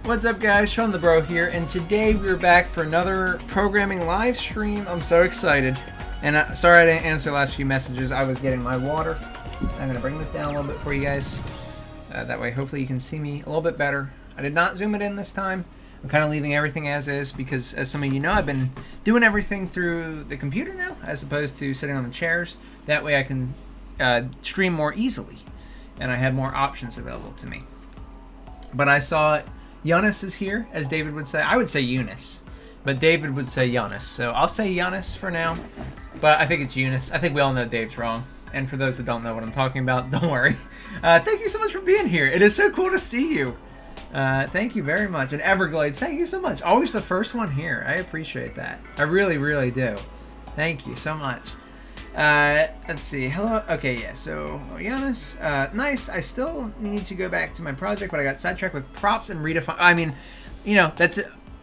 What's up, guys? Shawnthebro here, and today we're back for another programming live stream. I'm so excited. And sorry I didn't answer the last few messages. I was getting my water. I'm going to bring this down a little bit for you guys. That way, hopefully you can see me a little bit better. I did not zoom it in this time. I'm kind of leaving everything as is because, as some of you know, I've been doing everything through the computer now as opposed to sitting on the chairs. That way I can stream more easily, and I have more options available to me. But I saw Giannis is here, as David would say. I would say Eunice, but David would say Giannis. So I'll say Giannis for now, but I think it's Eunice. I think we all know Dave's wrong. And for those that don't know what I'm talking about, don't worry. Thank you so much for being here. It is so cool to see you. Thank you very much. And Everglades, thank you so much. Always the first one here. I appreciate that. I really, really do. Thank you so much. Let's see. Hello. Okay, yeah. So, Giannis. Nice. I still need to go back to my project, but I got sidetracked with props and redefine. I mean, you know, that's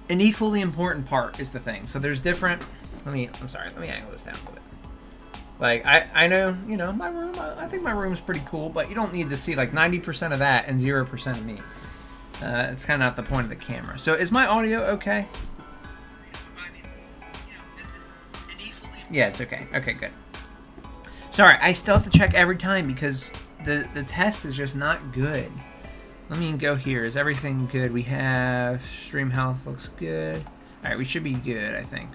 an equally important part is the thing. So there's different. I'm sorry. Let me angle this down a little bit. Like, I know, you know, my room. I think my room's pretty cool, but you don't need to see like 90% of that and 0% of me. It's kind of not the point of the camera. So is my audio okay? Yeah, it's okay. Okay, good. Sorry, I still have to check every time because the test is just not good. Let me go here. Is everything good? We have stream health looks good. All right, we should be good, I think.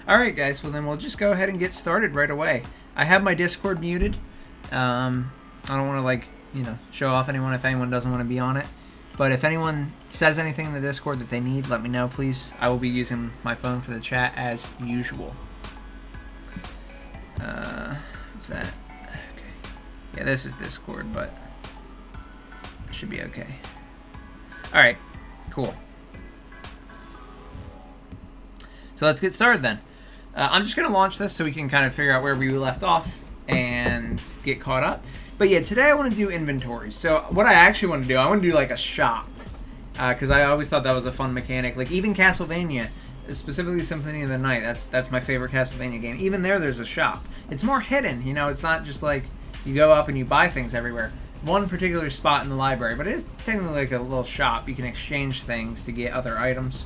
All right, guys. Well, then we'll just go ahead and get started right away. I have my Discord muted. I don't want to, like, you know, show off anyone if anyone doesn't want to be on it. But if anyone says anything in the Discord that they need, let me know, please. I will be using my phone for the chat as usual. What's that? Okay. Yeah, this is Discord, but it should be okay. All right, cool. So let's get started then. I'm just going to launch this so we can kind of figure out where we left off and get caught up. But yeah, today I want to do inventory. So what I actually want to do, I want to do like a shop. Because I always thought that was a fun mechanic. Like even Castlevania, specifically Symphony of the Night, that's my favorite Castlevania game. Even there's a shop. It's more hidden, you know, it's not just like you go up and you buy things everywhere. One particular spot in the library, but it is technically like a little shop. You can exchange things to get other items.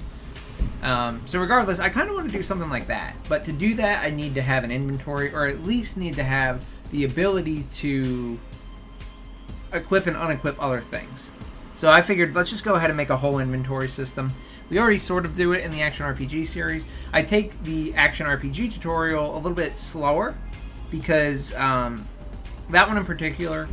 So regardless, I kind of want to do something like that. But to do that, I need to have an inventory, or at least need to have the ability to equip and unequip other things. So I figured let's just go ahead and make a whole inventory system. We already sort of do it in the Action RPG series. I take the Action RPG tutorial a little bit slower because that one in particular,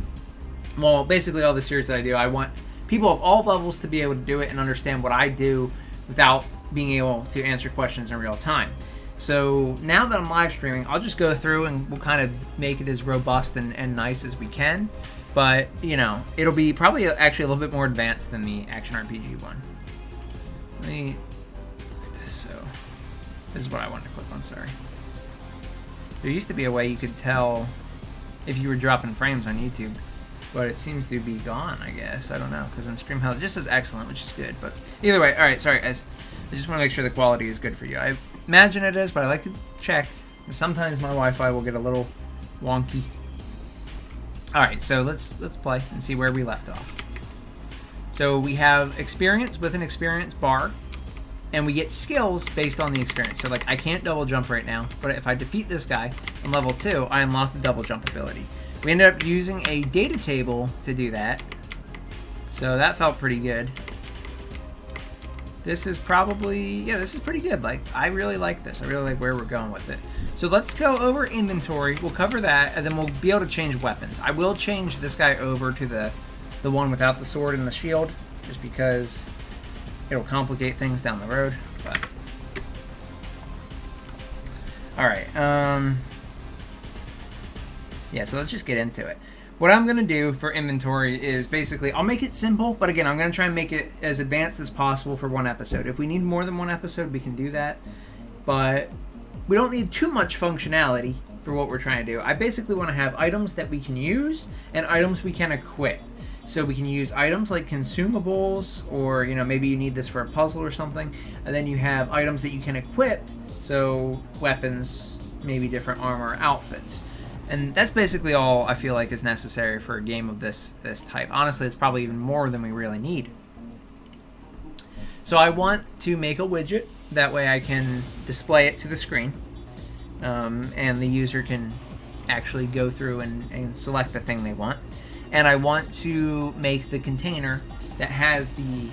well, basically all the series that I do, I want people of all levels to be able to do it and understand what I do without being able to answer questions in real time. So now that I'm live streaming, I'll just go through and we'll kind of make it as robust and nice as we can. But, you know, it'll be probably actually a little bit more advanced than the Action RPG one. Let me... So, this is what I wanted to click on, sorry. There used to be a way you could tell if you were dropping frames on YouTube, but it seems to be gone, I guess. I don't know, because on Stream Health it just says excellent, which is good. But either way, alright, sorry guys. I just want to make sure the quality is good for you. I imagine it is, but I like to check. Sometimes my Wi-Fi will get a little wonky. Alright, so let's play and see where we left off. So we have experience with an experience bar, and we get skills based on the experience. So like I can't double jump right now, but if I defeat this guy on level 2, I unlock the double jump ability. We ended up using a data table to do that, so that felt pretty good. This is probably, yeah, this is pretty good. Like, I really like this. I really like where we're going with it. So let's go over inventory. We'll cover that, and then we'll be able to change weapons. I will change this guy over to the one without the sword and the shield, just because it'll complicate things down the road. But all right, yeah. So let's just get into it. What I'm gonna do for inventory is basically I'll make it simple, but again, I'm gonna try and make it as advanced as possible for one episode. If we need more than one episode, we can do that, but we don't need too much functionality for what we're trying to do. I basically want to have items that we can use and items we can equip. So we can use items like consumables, or, you know, maybe you need this for a puzzle or something, and then you have items that you can equip, so weapons, maybe different armor, outfits. And that's basically all I feel like is necessary for a game of this type. Honestly, it's probably even more than we really need. So I want to make a widget. That way I can display it to the screen. And the user can actually go through and select the thing they want. And I want to make the container that has the,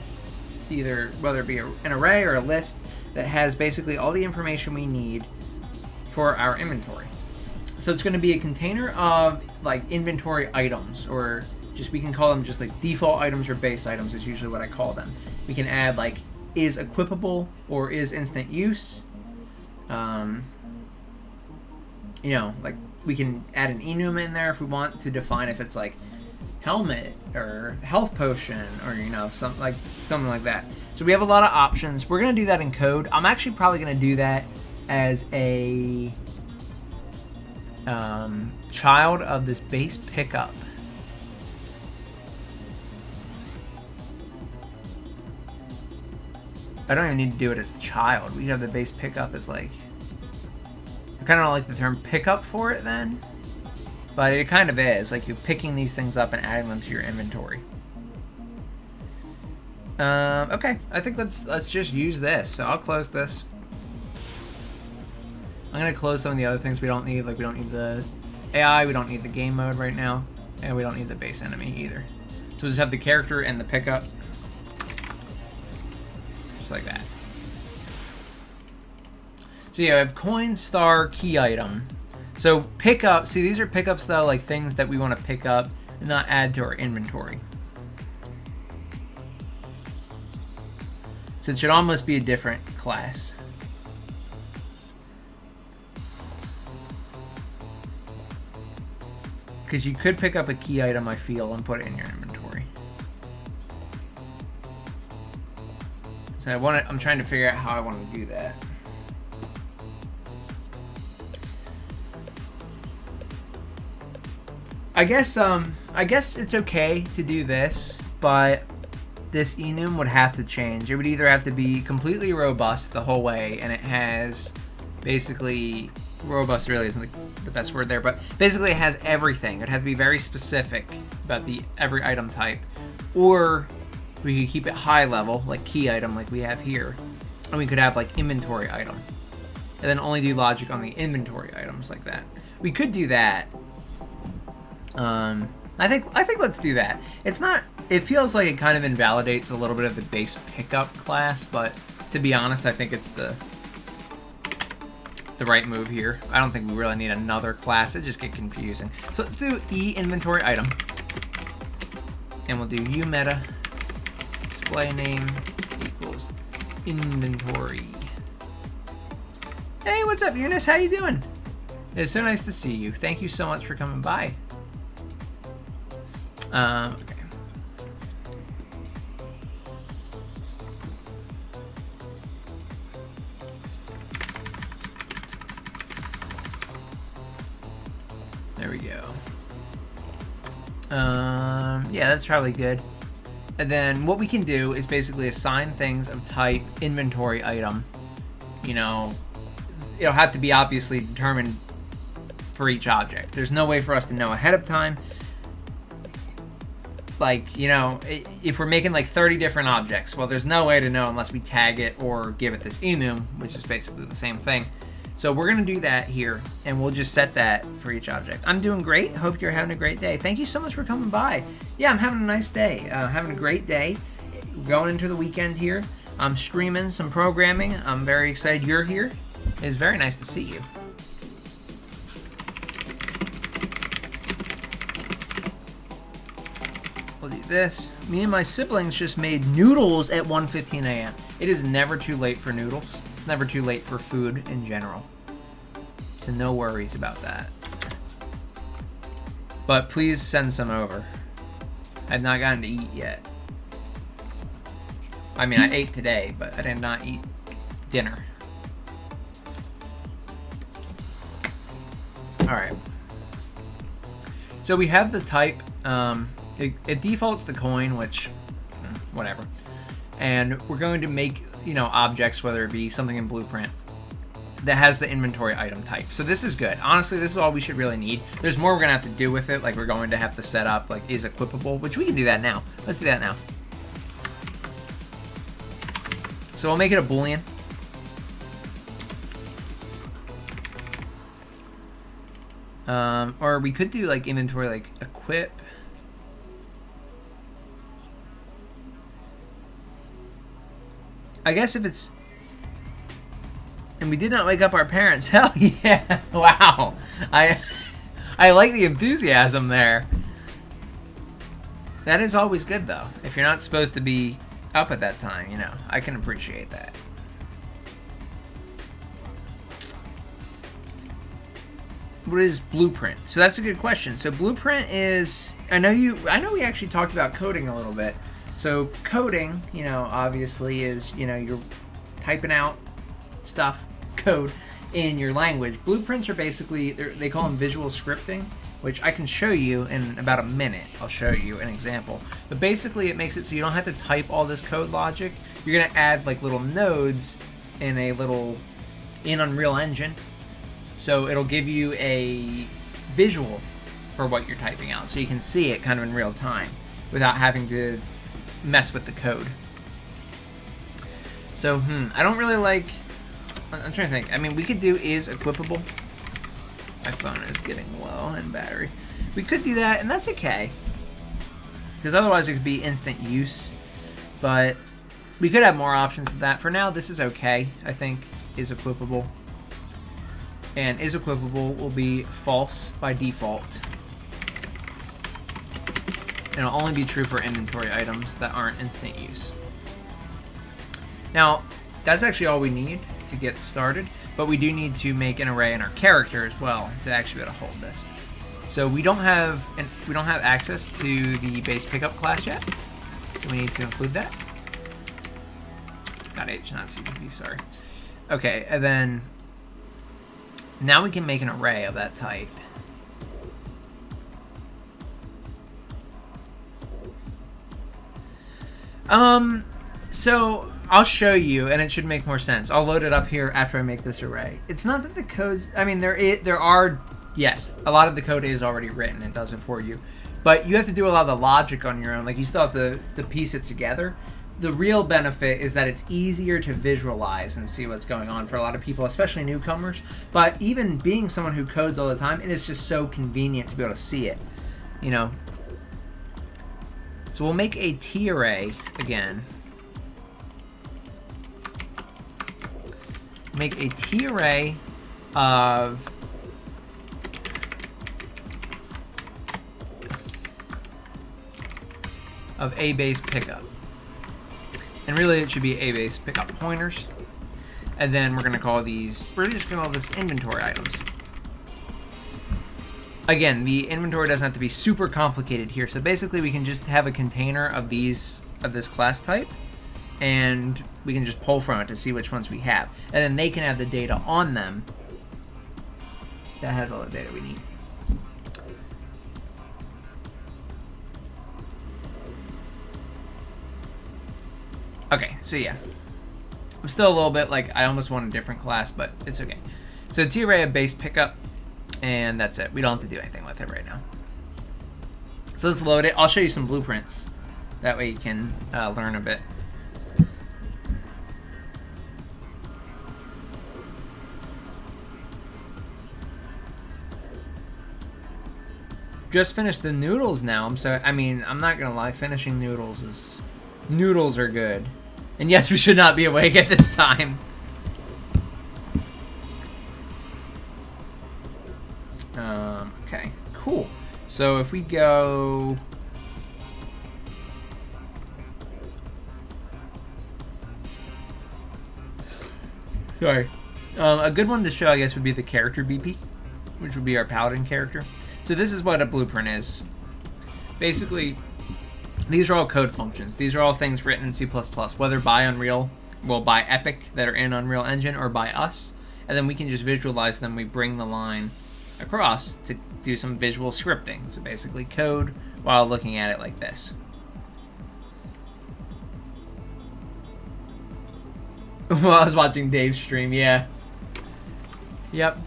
either, whether it be an array or a list, that has basically all the information we need for our inventory. So it's going to be a container of like inventory items, or just, we can call them just like default items or base items is usually what I call them. We can add like is equipable or is instant use. You know, like we can add an enum in there if we want to define if it's like helmet or health potion or, you know, something like that. So we have a lot of options. We're going to do that in code. I'm actually probably going to do that as a child of this base pickup. I don't even need to do it as a child. We have the base pickup as like, I kind of don't like the term pickup for it then, but it kind of is. Like you're picking these things up and adding them to your inventory. Okay, I think let's just use this. So I'll close this. I'm gonna close some of the other things we don't need. Like we don't need the AI, we don't need the game mode right now, and we don't need the base enemy either. So we'll just have the character and the pickup. Just like that. So yeah, I have coin, star, key item. So pickup, see these are pickups though, like things that we want to pick up and not add to our inventory. So it should almost be a different class. Because you could pick up a key item, I feel, and put it in your inventory. So I'm trying to figure out how I want to do that. I guess it's okay to do this, but this enum would have to change. It would either have to be completely robust the whole way, and it has basically, robust really isn't the best word there, but basically it has everything. It has to be very specific about every item type, or we could keep it high level, like key item, like we have here, and we could have like inventory item, and then only do logic on the inventory items like that. We could do that. I think let's do that. It's not. It feels like it kind of invalidates a little bit of the base pickup class, but to be honest, I think it's the right move here. I don't think we really need another class. It just get confusing. So let's do E inventory item, and we'll do U meta display name equals inventory. Hey, what's up, Eunice? How you doing? It's so nice to see you. Thank you so much for coming by. Okay. There we go. Yeah, that's probably good. And then what we can do is basically assign things of type inventory item. You know, it'll have to be obviously determined for each object. There's no way for us to know ahead of time. Like, you know, if we're making like 30 different objects, well, there's no way to know unless we tag it or give it this enum, which is basically the same thing. So we're going to do that here, and we'll just set that for each object. I'm doing great. Hope you're having a great day. Thank you so much for coming by. Yeah, I'm having a nice day. Having a great day. Going into the weekend here. I'm streaming some programming. I'm very excited you're here. It's very nice to see you. We'll do this. Me and my siblings just made noodles at 1:15 a.m. It is never too late for noodles. It's never too late for food in general. So no worries about that. But please send some over. I've not gotten to eat yet. I mean, I ate today, but I did not eat dinner. Alright. So we have the type. It defaults the coin, which, whatever. And we're going to make, you know, objects, whether it be something in Blueprint, that has the inventory item type. So this is good. Honestly, this is all we should really need. There's more we're going to have to do with it. Like, we're going to have to set up, like, is equipable, which we can do that now. Let's do that now. So we'll make it a Boolean. Or we could do like inventory, like equip. I guess if it's, and we did not wake up our parents. Hell yeah! Wow, I like the enthusiasm there. That is always good though. If you're not supposed to be up at that time, you know, I can appreciate that. What is blueprint? So that's a good question. So blueprint is, I know we actually talked about coding a little bit. So coding, you know, obviously is, you know, you're typing out stuff, code in your language. Blueprints are basically, they call them visual scripting, which I can show you in about a minute. I'll show you an example. But basically it makes it so you don't have to type all this code logic. You're gonna add like little nodes in Unreal Engine. So it'll give you a visual for what you're typing out. So you can see it kind of in real time without having to mess with the code. So, I don't really like, I'm trying to think. I mean, we could do is equipable. My phone is getting low in battery. We could do that, and that's okay. Because otherwise it could be instant use. But we could have more options than that. For now, this is okay, I think, is equipable. And is equipable will be false by default. And it'll only be true for inventory items that aren't instant use. Now, that's actually all we need to get started, but we do need to make an array in our character as well to actually be able to hold this. So we don't have access to the base pickup class yet, so we need to include that. Not H, not CPP, sorry. Okay, and then now we can make an array of that type. So I'll show you, and it should make more sense. I'll load it up here after I make this array. It's not that the code's, I mean, there are, yes, a lot of the code is already written. It does it for you. But you have to do a lot of the logic on your own. Like, you still have to piece it together. The real benefit is that it's easier to visualize and see what's going on for a lot of people, especially newcomers. But even being someone who codes all the time, it is just so convenient to be able to see it, you know. So we'll make a T array again. Make a T array of A base pickup. And really it should be A base pickup pointers. And then we're gonna call these, we're just gonna call this inventory items. Again, the inventory doesn't have to be super complicated here. So basically we can just have a container of this class type, and we can just pull from it to see which ones we have. And then they can have the data on them that has all the data we need. Okay, so yeah. I'm still a little bit like, I almost want a different class, but it's okay. So T array of base pickup, and that's it. We don't have to do anything with it right now. So let's load it. I'll show you some blueprints. That way you can learn a bit. Just finished the noodles now. I mean, I'm not gonna lie, finishing noodles are good. And yes, we should not be awake at this time. Okay, cool. So if we go, sorry, a good one to show, I guess, would be the character BP, which would be our paladin character. So this is what a blueprint is. Basically, these are all code functions. These are all things written in C++, whether by by Epic that are in Unreal Engine, or by us. And then we can just visualize them. We bring the line across to do some visual scripting. So basically code while looking at it like this. Well, I was watching Dave's stream, yeah. Yep,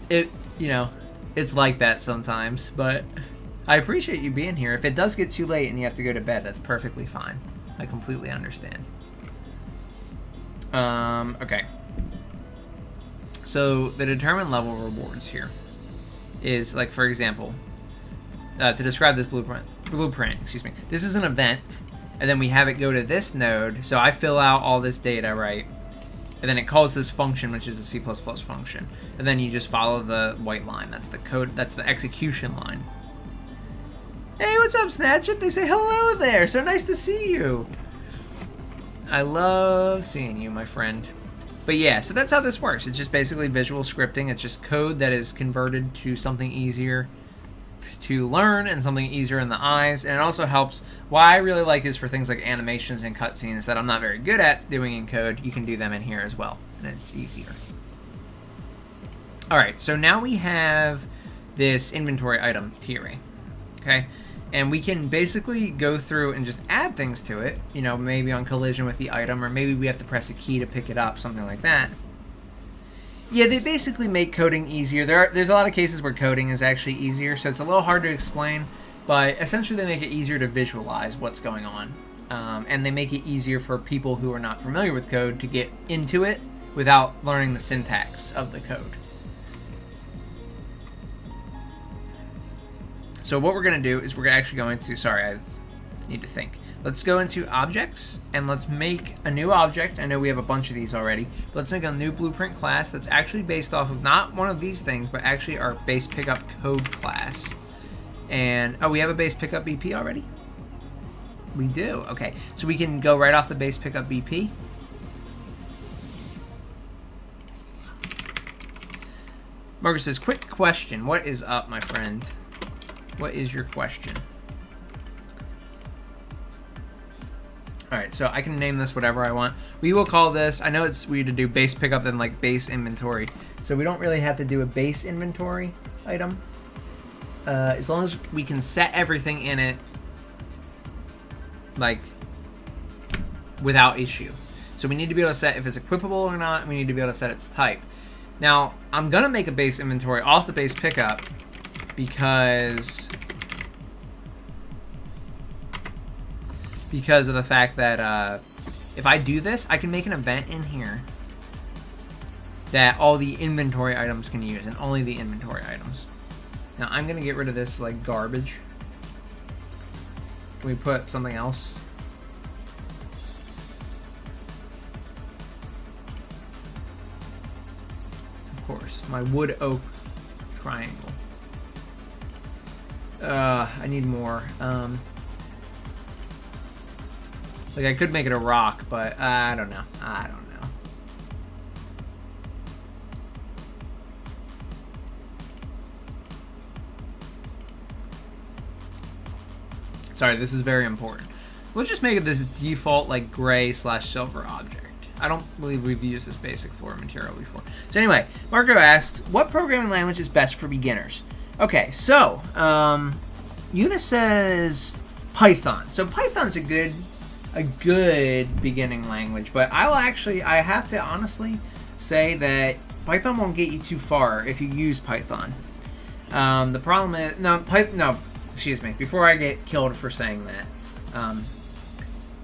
it's like that sometimes, but I appreciate you being here. If it does get too late and you have to go to bed, that's perfectly fine. I completely understand. Okay. So the determine level rewards here is, like, for example, to describe this blueprint, excuse me. This is an event, and then we have it go to this node. So I fill out all this data, right? And then it calls this function, which is a C++ function. And then you just follow the white line. That's the code, that's the execution line. Hey, what's up, Snatch It? They say hello there. So nice to see you. I love seeing you, my friend. But yeah, so that's how this works. It's just basically visual scripting. It's just code that is converted to something easier to learn and something easier in the eyes. And it also helps. What I really like is for things like animations and cutscenes that I'm not very good at doing in code, you can do them in here as well, and it's easier. All right, so now we have this inventory item tier, okay? And we can basically go through and just add things to it, you know, maybe on collision with the item, or maybe we have to press a key to pick it up, something like that. Yeah, they basically make coding easier. There's a lot of cases where coding is actually easier, so it's a little hard to explain, but essentially they make it easier to visualize what's going on. And they make it easier for people who are not familiar with code to get into it without learning the syntax of the code. So what we're going to do is we're actually going to, sorry, I need to think. Let's go into objects and let's make a new object. I know we have a bunch of these already, but let's make a new blueprint class that's actually based off of not one of these things, but actually our base pickup code class. And, oh, we have a base pickup BP already? We do, okay. So we can go right off the base pickup BP. Marcus says, quick question. What is up, my friend? What is your question? All right, so I can name this whatever I want. We will call this, I know it's weird to do base pickup and like base inventory. So we don't really have to do a base inventory item. As long as we can set everything in it like without issue. So we need to be able to set if it's equipable or not. We need to be able to set its type. Now, I'm gonna make a base inventory off the base pickup because of the fact that if I do this, I can make an event in here that all the inventory items can use, and only the inventory items. Now I'm gonna get rid of this like garbage. Can we put something else? Of course, my wood oak triangle. I need more. Like I could make it a rock, but I don't know. I don't know. Sorry, this is very important. We'll just make it this default like gray / silver object. I don't believe we've used this basic floor material before. So anyway, Marco asked, what programming language is best for beginners? Okay, so Eunice says Python. So Python's a good beginning language, but I have to honestly say that Python won't get you too far if you use Python. The problem is excuse me, before I get killed for saying that,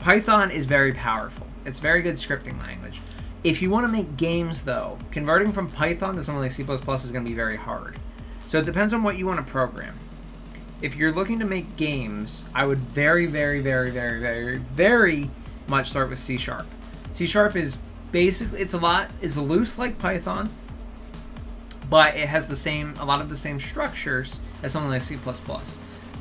Python is very powerful. It's a very good scripting language. If you want to make games though, converting from Python to something like C++ is going to be very hard. So it depends on what you want to program. If you're looking to make games, I would very, very, very, very, very, very much start with C#. C# is basically, it's loose like Python, but it has a lot of the same structures as something like C++.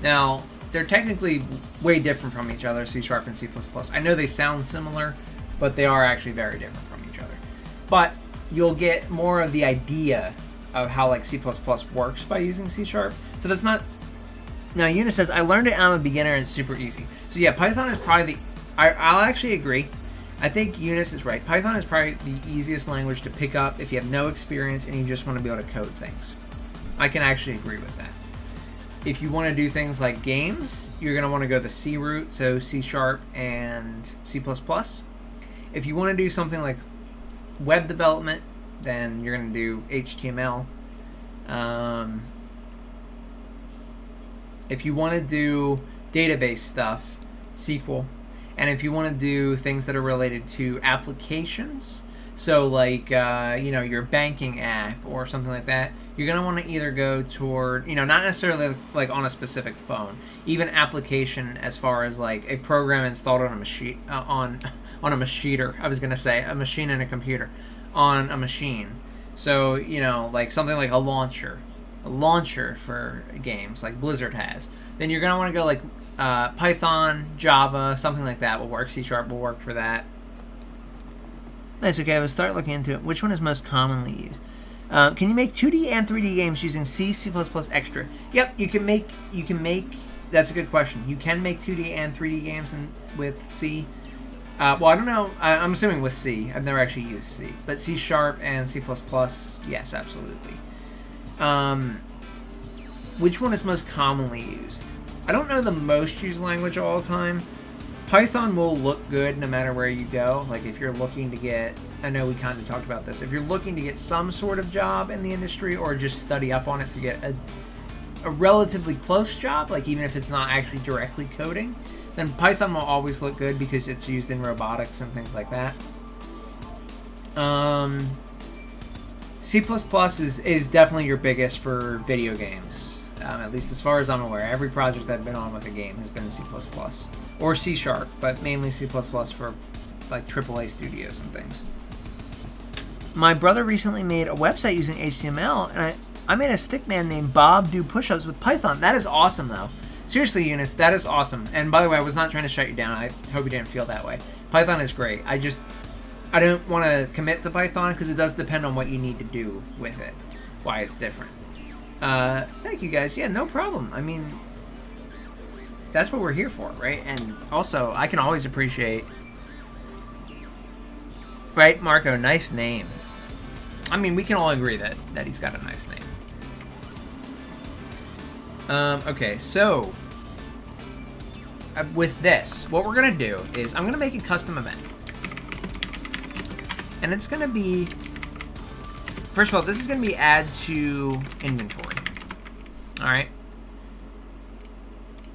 Now, they're technically way different from each other, C# and C++. I know they sound similar, but they are actually very different from each other. But you'll get more of the idea of how like C++ works by using C#. So that's not. Now Eunice says, I learned it, I'm a beginner and it's super easy. So yeah, Python is probably I'll actually agree. I think Eunice is right. Python is probably the easiest language to pick up if you have no experience and you just want to be able to code things. I can actually agree with that. If you want to do things like games, you're going to want to go the C route, so C# and C++. If you want to do something like web development, then you're going to do HTML. If you want to do database stuff, SQL. And if you want to do things that are related to applications, so like, your banking app or something like that, you're going to want to either go toward, not necessarily like on a specific phone, even application as far as like a program installed on a machine, on a machineer. I was going to say a machine and a computer on a machine. So, like something like a launcher for games like Blizzard has. Then you're going to want to go like Python, Java, something like that will work. C# will work for that. Nice. Okay, I will start looking into it. Which one is most commonly used? Can you make 2D and 3D games using C, C++ Extra? Yep, you can make. That's a good question. You can make 2D and 3D games with C. Well, I don't know. I'm assuming with C. I've never actually used C, but C# and C++, yes, absolutely. Which one is most commonly used? I don't know the most used language all the time. Python will look good no matter where you go. Like if you're looking to get, I know we kind of talked about this, if you're looking to get some sort of job in the industry or just study up on it to get a relatively close job, like even if it's not actually directly coding, then Python will always look good because it's used in robotics and things like that. C++ is definitely your biggest for video games. At least as far as I'm aware. Every project I've been on with a game has been C++. Or C#, but mainly C++ for like AAA studios and things. My brother recently made a website using HTML, and I made a stickman named Bob do push-ups with Python. That is awesome, though. Seriously, Eunice, that is awesome. And by the way, I was not trying to shut you down. I hope you didn't feel that way. Python is great. I don't want to commit to Python because it does depend on what you need to do with it, why it's different. Thank you guys. Yeah, no problem. I mean, that's what we're here for, right? And also, I can always appreciate, right, Marco? Nice name. I mean, we can all agree that he's got a nice name. Okay, so with this, what we're gonna do is I'm gonna make a custom event, and it's gonna be, first of all, this is gonna be add to inventory. All right.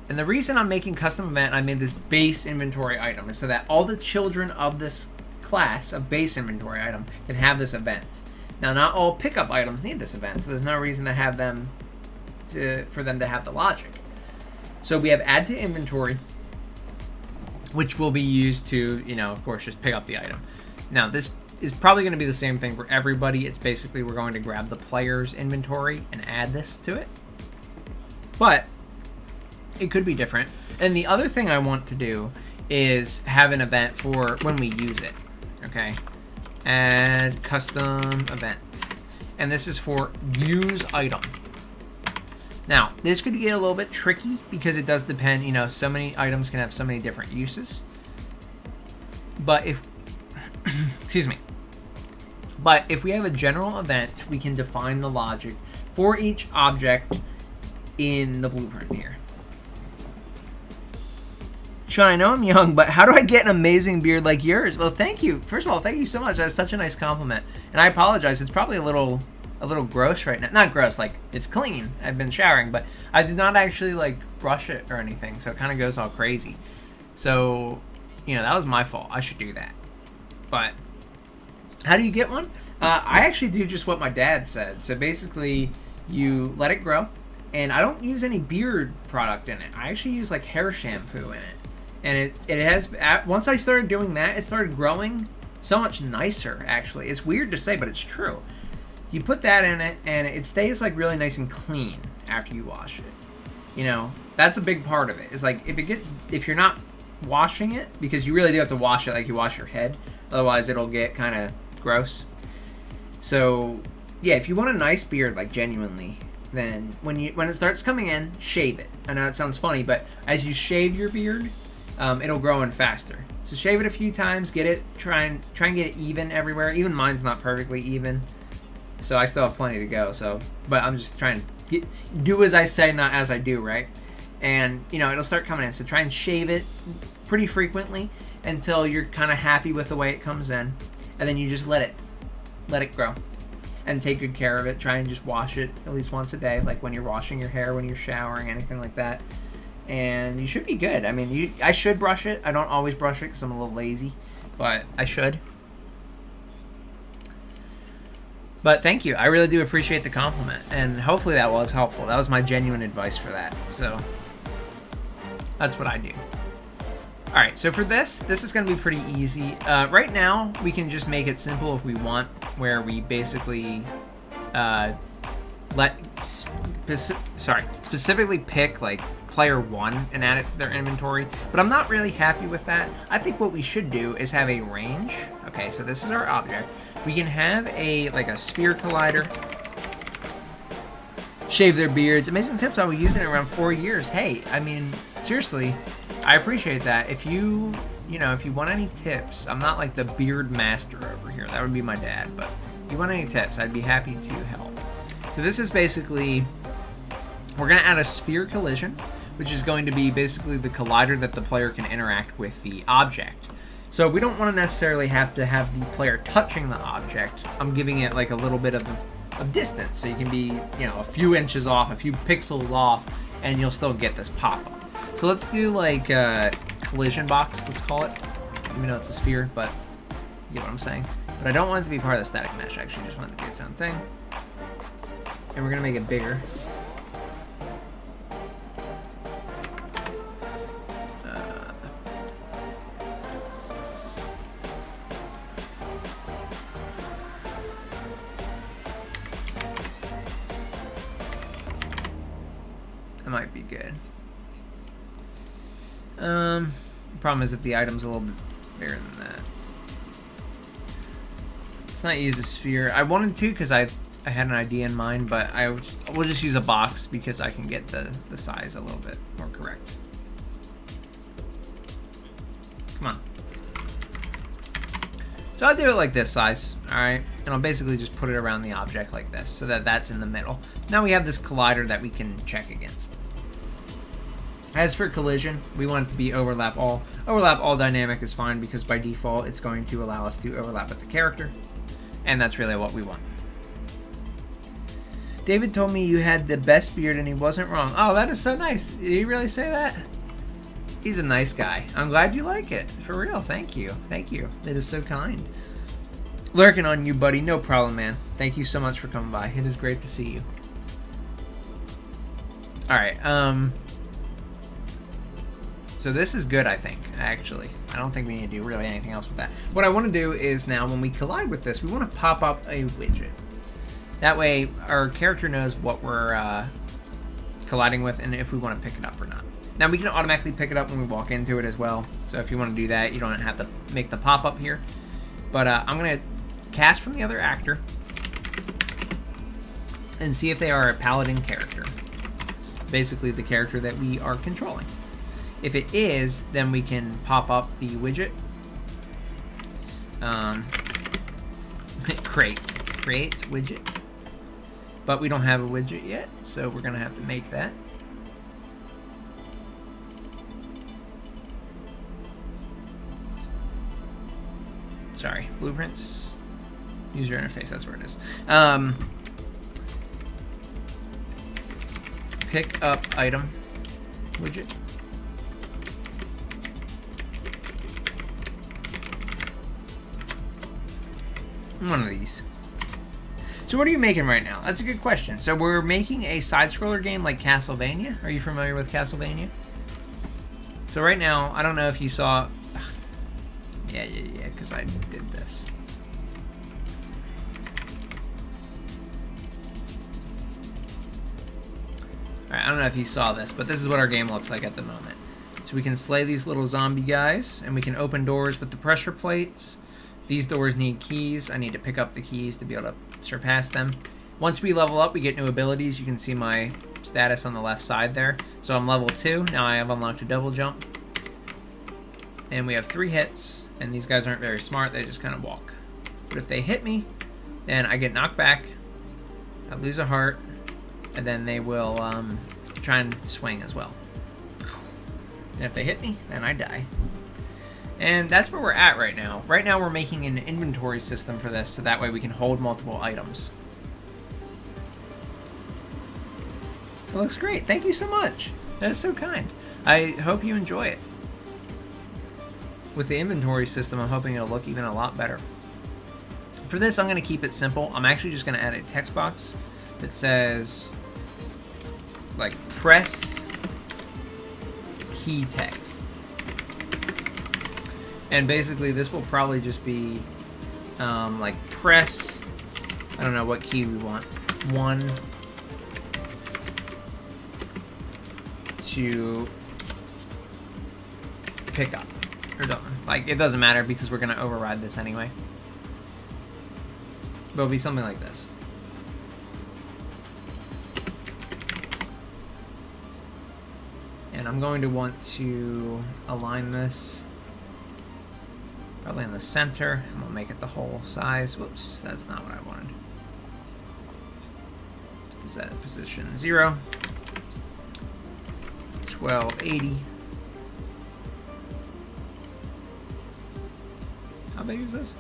And the reason I'm making custom event, I made this base inventory item, is so that all the children of this class of base inventory item can have this event. Now, not all pickup items need this event, so there's no reason to have them for them to have the logic. So we have add to inventory, which will be used to, of course, just pick up the item. Now, this is probably going to be the same thing for everybody. It's basically we're going to grab the player's inventory and add this to it. But it could be different. And the other thing I want to do is have an event for when we use it. Okay. Add custom event. And this is for use item. Now, this could get a little bit tricky because it does depend, so many items can have so many different uses. But if, excuse me. But if we have a general event, we can define the logic for each object in the blueprint here. Sean, I know I'm young, but how do I get an amazing beard like yours? Well, thank you. First of all, thank you so much. That's such a nice compliment. And I apologize. It's probably a little gross right now. Not gross, like it's clean. I've been showering, but I did not actually like brush it or anything, so it kind of goes all crazy. So, that was my fault. I should do that. But how do you get one? I actually do just what my dad said. So basically, you let it grow, and I don't use any beard product in it. I actually use like hair shampoo in it. And it has, once I started doing that, it started growing so much nicer, actually. It's weird to say, but it's true. You put that in it, and it stays like really nice and clean after you wash it. That's a big part of it. It's like if you're not washing it, because you really do have to wash it like you wash your head, otherwise it'll get kind of gross. So yeah, if you want a nice beard, like genuinely, then when it starts coming in, shave it. I know it sounds funny, but as you shave your beard, it'll grow in faster. So shave it a few times, try and get it even everywhere. Even mine's not perfectly even, so I still have plenty to go. But I'm just trying to do as I say, not as I do, right? And it'll start coming in. So try and shave it pretty frequently until you're kind of happy with the way it comes in, and then you just let it grow and take good care of it. Try and just wash it at least once a day, like when you're washing your hair, when you're showering, anything like that. and you should be good. I mean, I should brush it. I don't always brush it because I'm a little lazy, but I should. But thank you. I really do appreciate the compliment, and hopefully that was helpful. That was my genuine advice for that. So that's what I do. All right, so for this is going to be pretty easy. Right now, we can just make it simple if we want, where we basically specifically pick like player 1 and add it to their inventory. But I'm not really happy with that. I think what we should do is have a range. Okay, so this is our object. We can have like a sphere collider. Shave their beards. Amazing tips. I was using it around 4 years. Hey, I mean, seriously, I appreciate that. If you want any tips, I'm not like the beard master over here. That would be my dad. But if you want any tips, I'd be happy to help. So this is basically, we're going to add a sphere collision, which is going to be basically the collider that the player can interact with the object. So we don't want to necessarily have to have the player touching the object. I'm giving it like a little bit of distance, so you can be, a few inches off, a few pixels off, and you'll still get this pop-up. So let's do like a collision box, let's call it. Even though it's a sphere, but you get what I'm saying. But I don't want it to be part of the static mesh. I actually just want it to be its own thing. And we're gonna make it bigger. That might be good. The problem is that the item's a little bit bigger than that. Let's not use a sphere. I wanted to because I had an idea in mind, but we'll just use a box because I can get the size a little bit more correct. Come on. So I'll do it like this size, alright? And I'll basically just put it around the object like this so that that's in the middle. Now we have this collider that we can check against. As for collision, we want it to be overlap all. Overlap all dynamic is fine because by default it's going to allow us to overlap with the character. And that's really what we want. David told me you had the best beard and he wasn't wrong. Oh, that is so nice. Did he really say that? He's a nice guy. I'm glad you like it. For real, thank you. Thank you. It is so kind. Lurking on you, buddy. No problem, man. Thank you so much for coming by. It is great to see you. Alright, so this is good, I think, actually. I don't think we need to do really anything else with that. What I want to do is now, when we collide with this, we want to pop up a widget. That way, our character knows what we're colliding with and if we want to pick it up or not. Now, we can automatically pick it up when we walk into it as well. So if you want to do that, you don't have to make the pop-up here. But I'm going to cast from the other actor and see if they are a paladin character. Basically, the character that we are controlling. If it is, then we can pop up the widget. Create widget. But we don't have a widget yet, so we're gonna have to make that. Sorry, blueprints. User interface, that's where it is. Pick up item widget. One of these. So what are you making right now? That's a good question. So we're making a side-scroller game like Castlevania. Are you familiar with Castlevania? So right now, I don't know if you saw... Yeah, because I did this. Alright, I don't know if you saw this, but this is what our game looks like at the moment. So we can slay these little zombie guys, and we can open doors with the pressure plates. These doors need keys. I need to pick up the keys to be able to surpass them. Once we level up, we get new abilities. You can see my status on the left side there. So I'm level 2. Now I have unlocked a double jump. And we have 3 hits. And these guys aren't very smart. They just kind of walk. But if they hit me, then I get knocked back. I lose a heart. And then they will try and swing as well. And if they hit me, then I die. And that's where we're at right now. Right now we're making an inventory system for this, so that way we can hold multiple items. It looks great. Thank you so much. That is so kind. I hope you enjoy it. With the inventory system, I'm hoping it'll look even a lot better. For this, I'm going to keep it simple. I'm actually just going to add a text box that says, like, press key text. And basically, this will probably just be, like, press, I don't know what key we want, 1 to pick up or something. Like, it doesn't matter because we're going to override this anyway. But it'll be something like this. And I'm going to want to align this probably in the center. I'm going to make it the whole size. Whoops, that's not what I wanted. Set it position 0. 1280. How big is this?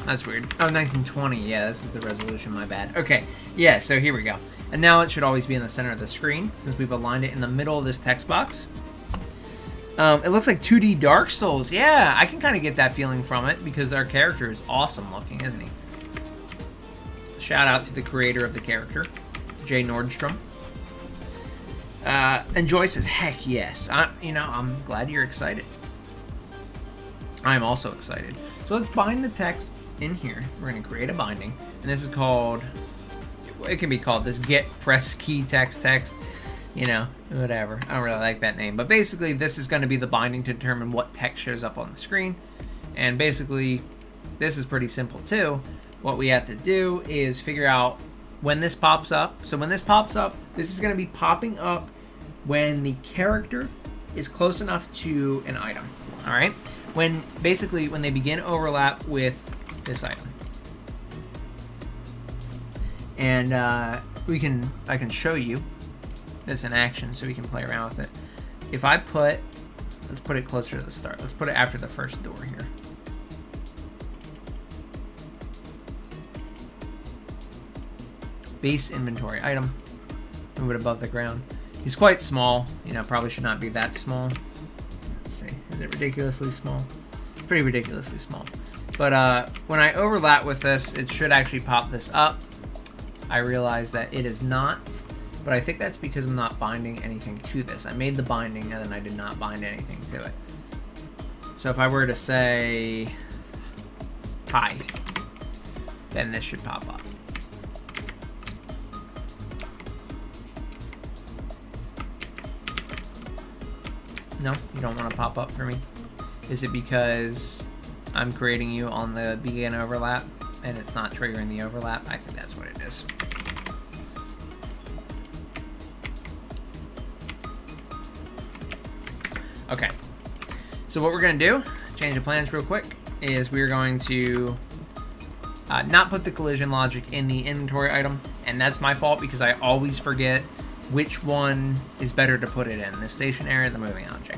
That's weird. Oh, 1920. Yeah, this is the resolution. My bad. Okay. Yeah, so here we go. And now it should always be in the center of the screen since we've aligned it in the middle of this text box. It looks like 2D Dark Souls. Yeah, I can kind of get that feeling from it because our character is awesome looking, isn't he? Shout out to the creator of the character, Jay Nordstrom. And Joy says, heck yes. I'm glad you're excited. I'm also excited. So let's bind the text in here. We're going to create a binding. And this is called, it can be called this get press key text, whatever. I don't really like that name. But basically, this is going to be the binding to determine what text shows up on the screen. And basically, this is pretty simple too. What we have to do is figure out when this pops up. So when this pops up, this is going to be popping up when the character is close enough to an item. All right? When they begin overlap with this item. And I can show you this in action so we can play around with it. If I let's put it closer to the start. Let's put it after the first door here. Base inventory item. Move it above the ground. He's quite small. Probably should not be that small. Let's see. Is it ridiculously small? Pretty ridiculously small. But when I overlap with this, it should actually pop this up. I realize that it is not, but I think that's because I'm not binding anything to this. I made the binding and then I did not bind anything to it. So if I were to say hi, then this should pop up. No, you don't want to pop up for me. Is it because I'm creating you on the begin overlap and it's not triggering the overlap? I think that's what it is. Okay. So what we're going to do, change the plans real quick, is we're going to not put the collision logic in the inventory item. And that's my fault because I always forget which one is better to put it in, the stationary or the moving object.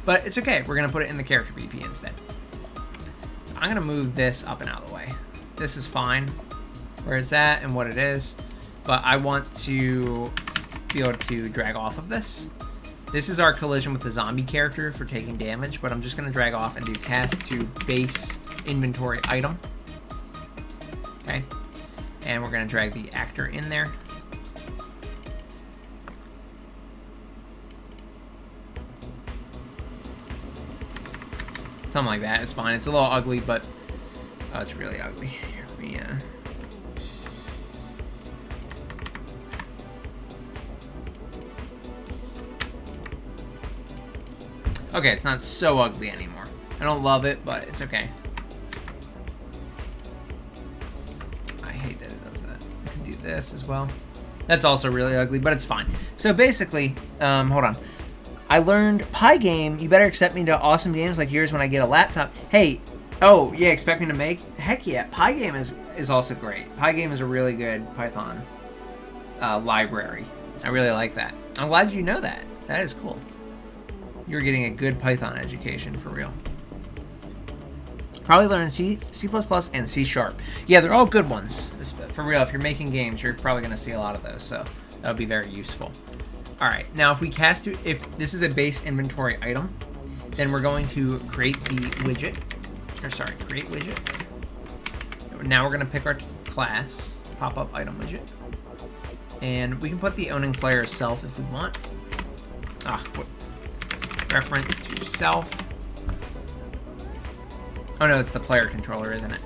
But it's okay, we're gonna put it in the character BP instead. I'm gonna move this up and out of the way. This is fine where it's at and what it is, but I want to be able to drag off of this. This is our collision with the zombie character for taking damage, but I'm just gonna drag off and do cast to base inventory item. Okay, and we're gonna drag the actor in there. Something like that is fine. It's a little ugly, but it's really ugly. Here we Okay, it's not so ugly anymore. I don't love it, but it's okay. I hate that it does that. I can do this as well. That's also really ugly, but it's fine. So basically, hold on. I learned Pygame, you better accept me to awesome games like yours when I get a laptop. Hey, oh, yeah, expect me to make? Heck yeah, Pygame is also great. Pygame is a really good Python library. I really like that. I'm glad you know that. That is cool. You're getting a good Python education for real. Probably learn C, C++, and C#. Yeah, they're all good ones. For real, if you're making games, you're probably going to see a lot of those, so that would be very useful. All right, now if we cast to, if this is a base inventory item, then we're going to create the widget, or sorry, create widget. Now we're going to pick our class, pop-up item widget, and we can put the owning player self if we want. Reference to self. Oh no, it's the player controller, isn't it?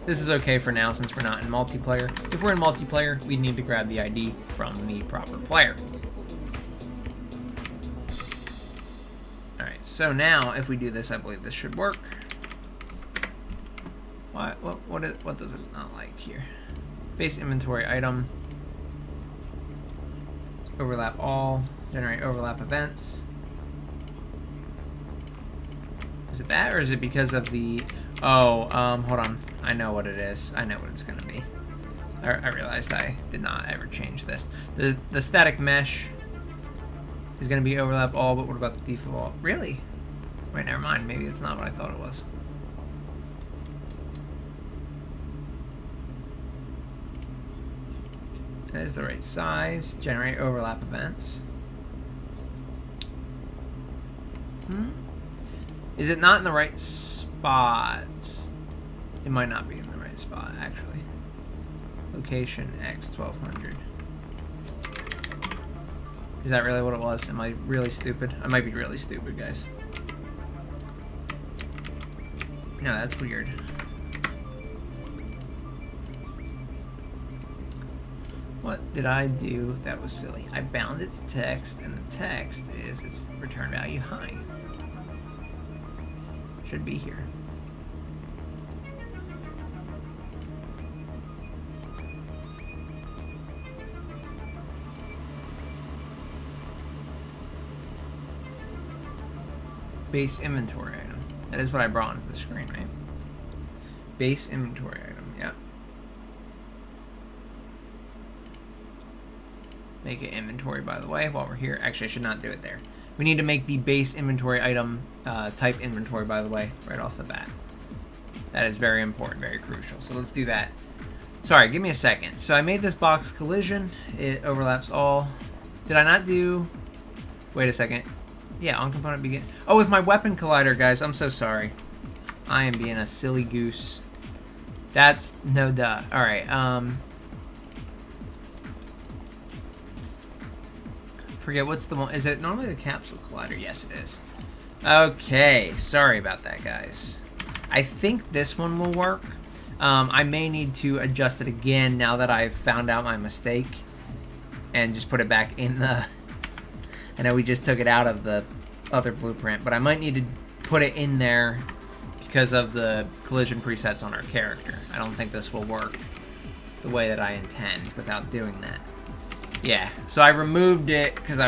This is okay for now since we're not in multiplayer. If we're in multiplayer, we need to grab the ID from the proper player. Alright, so now if we do this, I believe this should work. What does it not like here? Base inventory item. Overlap all. Generate overlap events. Is it that, or is it because of the... Oh, hold on. I know what it is. I know what it's going to be. I realized I did not ever change this. The static mesh is going to be overlap all, but what about the default? Really? Wait, never mind. Maybe it's not what I thought it was. That is the right size. Generate overlap events. Is it not in the right spot? It might not be in the right spot, actually. Location X 1200. Is that really what it was? Am I really stupid? I might be really stupid, guys. No, that's weird. What did I do that was silly? I bound it to text, and the text is its return value high. Should be here. Base inventory item. That is what I brought onto the screen, right? Base inventory item, yeah. Make it inventory, by the way, while we're here. Actually, I should not do it there. We need to make the base inventory item type inventory, by the way, right off the bat. That is very important, very crucial. So let's do that. Sorry, give me a second. So I made this box collision. It overlaps all. Did I not do... Wait a second. Yeah, on component begin. Oh, with my weapon collider, guys. I'm so sorry. I am being a silly goose. That's no duh. All right. Forget what's the one. Is it normally the capsule collider? Yes, it is. Okay. Sorry about that, guys. I think this one will work. I may need to adjust it again now that I've found out my mistake and just put it back in the... I know we just took it out of the other blueprint, but I might need to put it in there because of the collision presets on our character. I don't think this will work the way that I intend without doing that. Yeah, so I removed it because I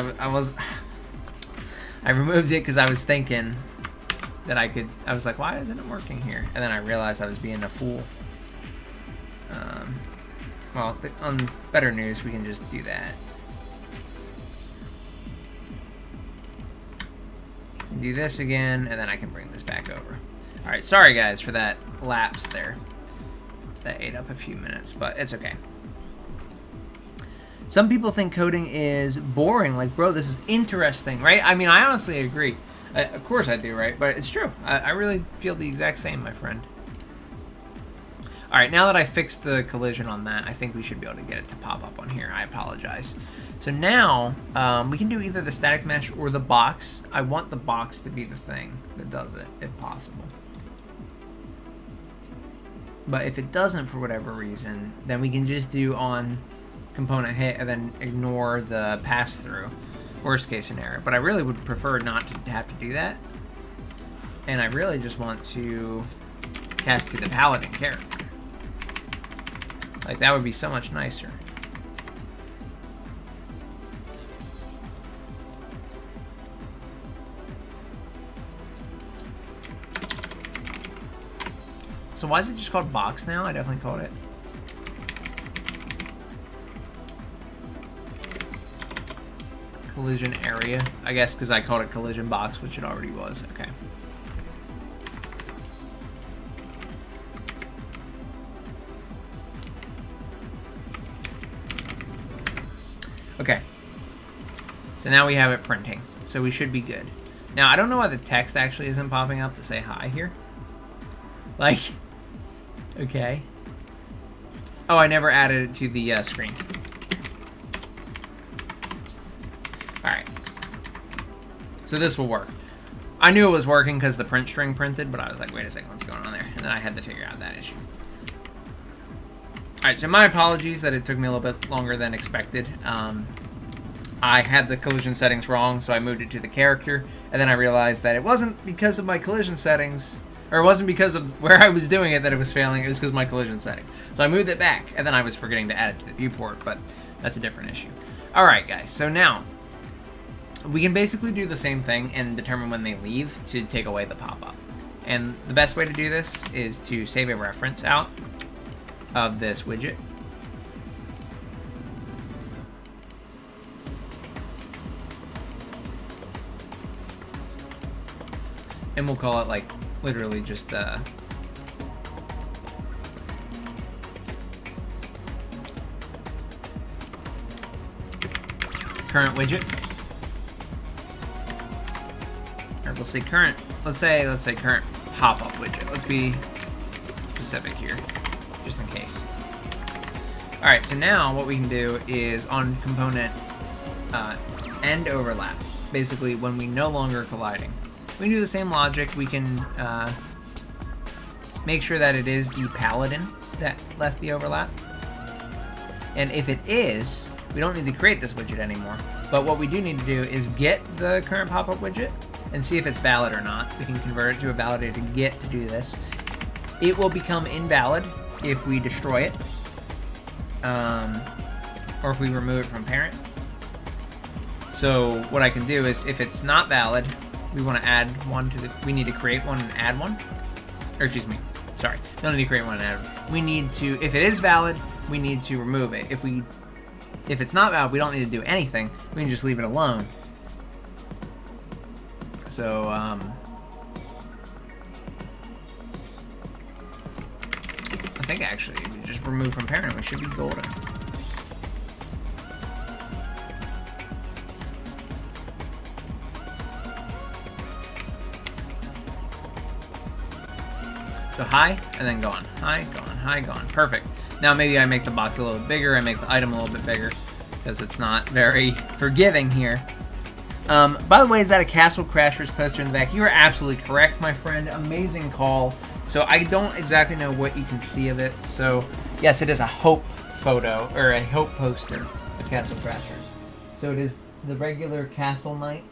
removed it because I was thinking that I was like, why isn't it working here? And then I realized I was being a fool. Well, on better news, we can just do that. Do this again, and then I can bring this back over. All right, sorry guys for that lapse there. That ate up a few minutes, but it's okay. Some people think coding is boring. Like, bro, this is interesting, right? I mean, I honestly agree. Of course I do, right? But it's true. I really feel the exact same, my friend. All right, now that I fixed the collision on that, I think we should be able to get it to pop up on here. I apologize. So now, we can do either the static mesh or the box. I want the box to be the thing that does it, if possible. But if it doesn't for whatever reason, then we can just do on component hit and then ignore the pass-through. Worst case scenario. But I really would prefer not to have to do that. And I really just want to cast to the paladin character. Like, that would be so much nicer. So why is it just called box now? I definitely called it. collision area, I guess, because I called it collision box, which it already was. Okay. Okay. So now we have it printing. So we should be good. Now, I don't know why the text actually isn't popping up to say hi here. Like, okay. Oh, I never added it to the screen. Alright. So this will work. I knew it was working because the print string printed, but I was like, wait a second, what's going on there? And then I had to figure out that issue. Alright, so my apologies that it took me a little bit longer than expected. I had the collision settings wrong, so I moved it to the character, and then I realized that it wasn't because of my collision settings, or it wasn't because of where I was doing it that it was failing, it was because of my collision settings. So I moved it back, and then I was forgetting to add it to the viewport, but that's a different issue. Alright guys, so now, we can basically do the same thing and determine when they leave to take away the pop-up. And the best way to do this is to save a reference out of this widget. And we'll call it, like, literally just, current widget. Or we'll say current, let's say current pop-up widget. Let's be specific here, just in case. Alright, so now what we can do is on component end overlap, basically when we no longer colliding. We can do the same logic. We can make sure that it is the paladin that left the overlap. And if it is, we don't need to create this widget anymore. But what we do need to do is get the current pop-up widget and see if it's valid or not. We can convert it to a validated get to do this. It will become invalid if we destroy it. Or if we remove it from parent. So what I can do is if it's not valid, we want to add one to the, we need to create one and add one. Or excuse me, sorry, don't need to create one and add one. We need to, if it is valid, we need to remove it. If it's not valid, we don't need to do anything. We can just leave it alone. So, I think actually, we just remove from parent, we should be golden. So high, and then gone. High, gone, high, gone. Perfect. Now maybe I make the box a little bit bigger, I make the item a little bit bigger, because it's not very forgiving here. By the way, is that a Castle Crashers poster in the back? You are absolutely correct, my friend. Amazing call. So I don't exactly know what you can see of it. So yes, it is a hope photo, or a hope poster of Castle Crashers. So it is the regular Castle Knight,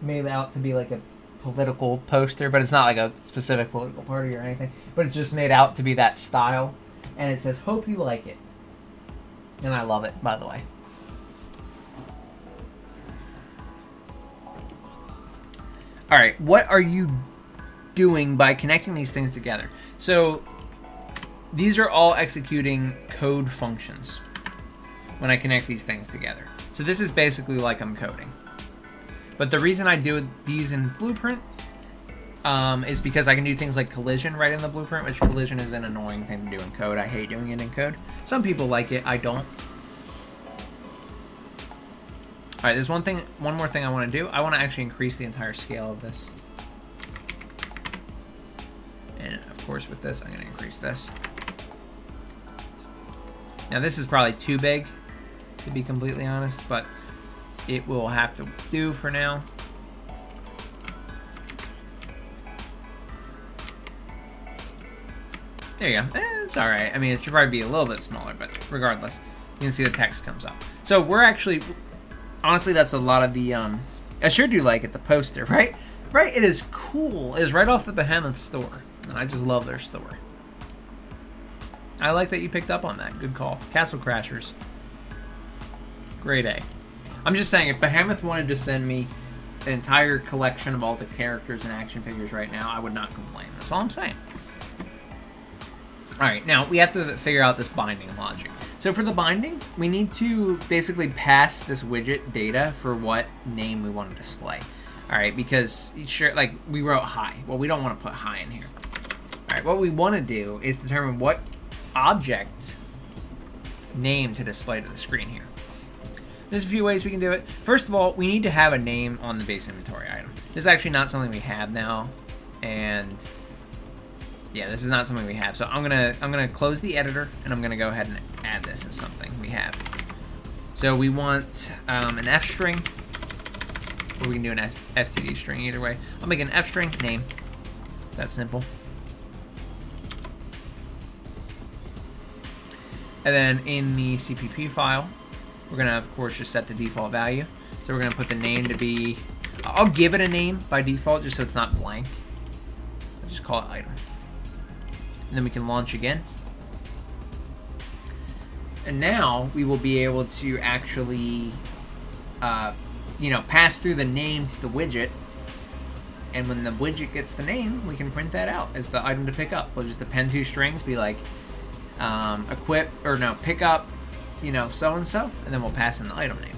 made out to be like a political poster, but it's not like a specific political party or anything, but it's just made out to be that style, and it says hope you like it, and I love it, by the way. Alright, what are you doing by connecting these things together? So these are all executing code functions when I connect these things together. So this is basically like I'm coding. But the reason I do these in Blueprint is because I can do things like collision right in the Blueprint, which collision is an annoying thing to do in code. I hate doing it in code. Some people like it, I don't. Alright, there's one more thing I want to do. I want to actually increase the entire scale of this. And of course with this, I'm going to increase this. Now this is probably too big, to be completely honest, but it will have to do for now. There you go. It's alright. I mean, it should probably be a little bit smaller, but regardless, you can see the text comes up. So we're actually, honestly, that's a lot of the, I sure do like it, the poster, right? Right? It is cool. It is right off the Behemoth store, and I just love their store. I like that you picked up on that. Good call. Castle Crashers. Grade A. I'm just saying, if Behemoth wanted to send me an entire collection of all the characters and action figures right now, I would not complain. That's all I'm saying. Alright, now we have to figure out this binding logic. So for the binding, we need to basically pass this widget data for what name we want to display. All right, because sure, like we wrote hi. Well, we don't want to put hi in here. All right, what we want to do is determine what object name to display to the screen here. There's a few ways we can do it. First of all, we need to have a name on the base inventory item. This is actually not something we have now, and yeah, this is not something we have. So I'm gonna close the editor, and I'm gonna go ahead and add this as something we have. So we want an F string, or we can do an std string either way. I'll make an F string name. That's simple. And then in the CPP file, we're gonna of course just set the default value. So we're gonna put the name to be, I'll give it a name by default just so it's not blank. I'll just call it item. And then we can launch again. And now we will be able to actually, pass through the name to the widget. And when the widget gets the name, we can print that out as the item to pick up. We'll just append two strings, be like, pick up, so and so, and then we'll pass in the item name.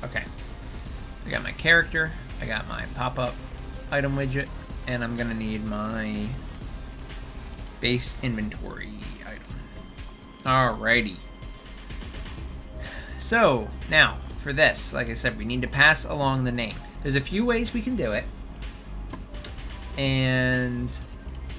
Okay, I got my character, I got my pop-up item widget, and I'm gonna need my base inventory item. Alrighty. So now for this, like I said, we need to pass along the name. There's a few ways we can do it, and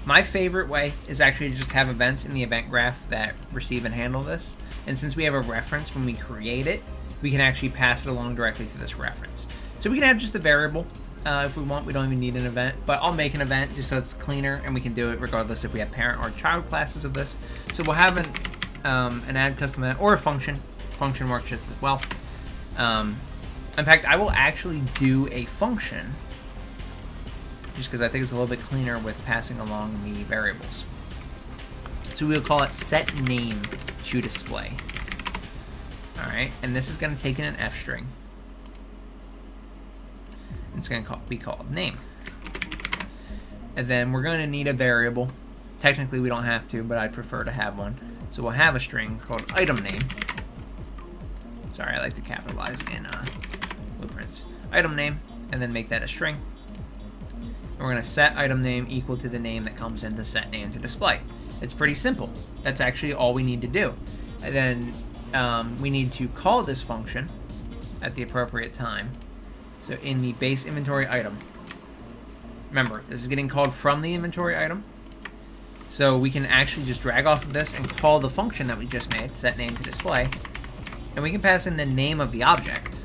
my favorite way is actually to just have events in the event graph that receive and handle this. And since we have a reference when we create it, we can actually pass it along directly to this reference. So we can have just a variable if we want. We don't even need an event, but I'll make an event just so it's cleaner, and we can do it regardless if we have parent or child classes of this. So we'll have an add custom event or a function. Function works just as well. In fact, I will actually do a function just because I think it's a little bit cleaner with passing along the variables. So we'll call it set name to display. All right, and this is going to take in an F string. It's going to be called name. And then we're going to need a variable. Technically, we don't have to, but I prefer to have one. So we'll have a string called item name. Sorry, I like to capitalize in blueprints. Item name, and then make that a string. And we're going to set item name equal to the name that comes into set name to display. It's pretty simple. That's actually all we need to do. And then we need to call this function at the appropriate time. So in the base inventory item. Remember, this is getting called from the inventory item. So we can actually just drag off of this and call the function that we just made, set name to display. And we can pass in the name of the object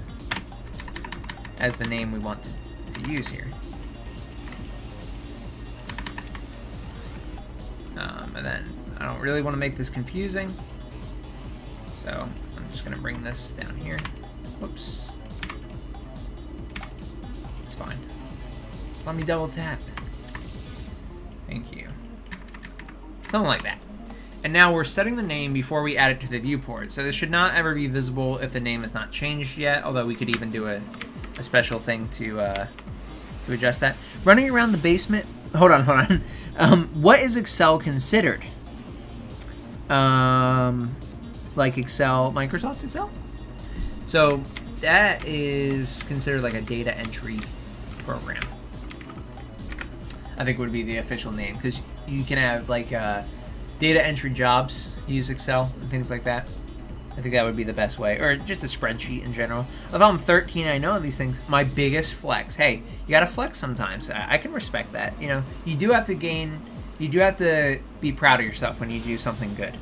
as the name we want to use here. And then I don't really want to make this confusing, so I'm just going to bring this down here. Whoops. It's fine. Just let me double tap. Thank you. Something like that. And now we're setting the name before we add it to the viewport. So this should not ever be visible if the name is not changed yet, although we could even do a special thing to adjust that. Running around the basement. Hold on. What is Excel considered? Like Excel, Microsoft Excel? So that is considered like a data entry program. I think would be the official name, because you can have like data entry jobs use Excel and things like that. I think that would be the best way, or just a spreadsheet in general. Although I'm 13, I know these things. My biggest flex. Hey, you gotta flex sometimes. I can respect that. You do have to be proud of yourself when you do something good.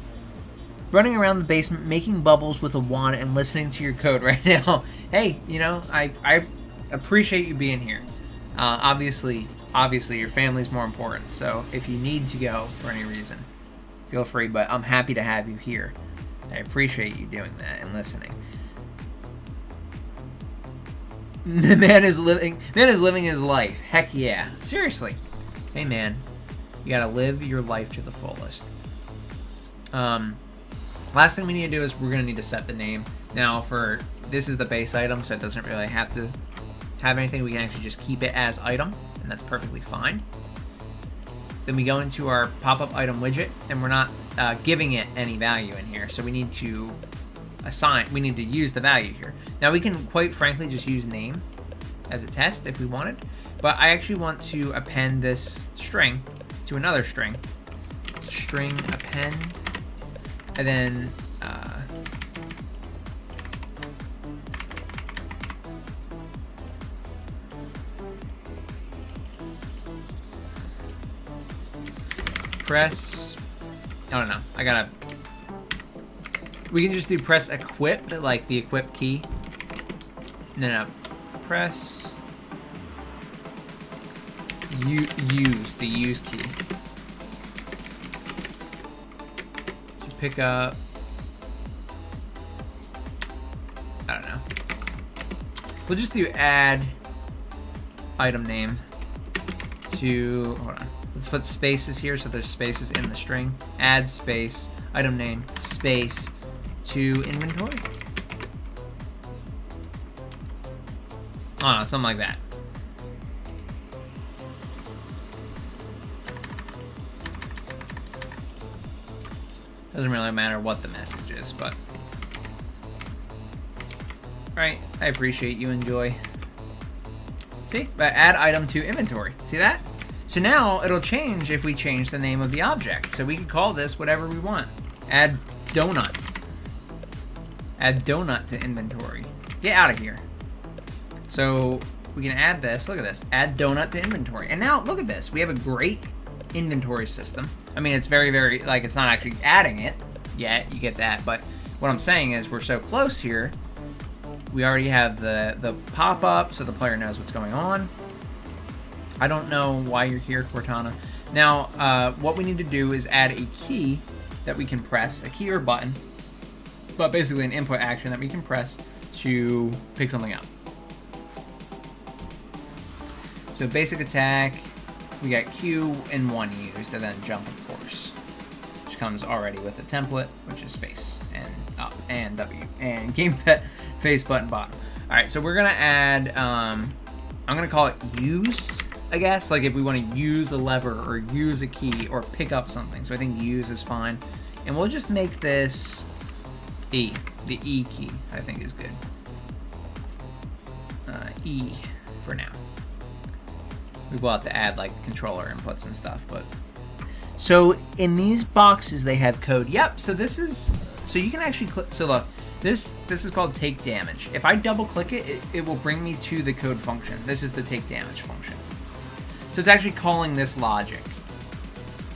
Running around the basement, making bubbles with a wand, and listening to your code right now. Hey, I appreciate you being here. Obviously, your family's more important. So if you need to go for any reason, feel free. But I'm happy to have you here. I appreciate you doing that and listening. The man is living his life. Heck yeah. Seriously. Hey man, you gotta live your life to the fullest. Last thing we need to do is we're gonna need to set the name. Now this is the base item, so it doesn't really have to have anything, we can actually just keep it as item, and that's perfectly fine. Then we go into our pop-up item widget, and we're not giving it any value in here, so we need to we need to use the value here. Now we can quite frankly just use name as a test if we wanted, but I actually want to append this string to another string. String append, and then press, I don't know, we can just do press equip, like the equip key. No, press use, the use key. To pick up, I don't know. We'll just do add item name to, hold on. Let's put spaces here so there's spaces in the string. Add space, item name, space to inventory. I don't know, something like that. Doesn't really matter what the message is, but alright, I appreciate you enjoy. See? But add item to inventory. See that? So now it'll change if we change the name of the object. So we can call this whatever we want. Add donut. Add donut to inventory. Get out of here. So we can add this. Look at this. Add donut to inventory. And now look at this. We have a great inventory system. I mean, it's very, very, like, it's not actually adding it yet. You get that. But what I'm saying is we're so close here. We already have the pop-up so the player knows what's going on. I don't know why you're here, Cortana. Now, what we need to do is add a key that we can press, a key or button, but basically an input action that we can press to pick something up. So basic attack, we got Q and 1 used, and then jump, of course, which comes already with a template, which is space and up and W and gamepad face button bottom. All right, so we're gonna add, I'm gonna call it use, I guess, like if we want to use a lever or use a key or pick up something. So I think use is fine, and we'll just make this E. The E key, I think, is good. E for now. We will have to add like controller inputs and stuff, but so in these boxes they have code. Yep. So this is, so you can actually click. So look, this is called take damage. If I double click it, it will bring me to the code function. This is the take damage function. So it's actually calling this logic.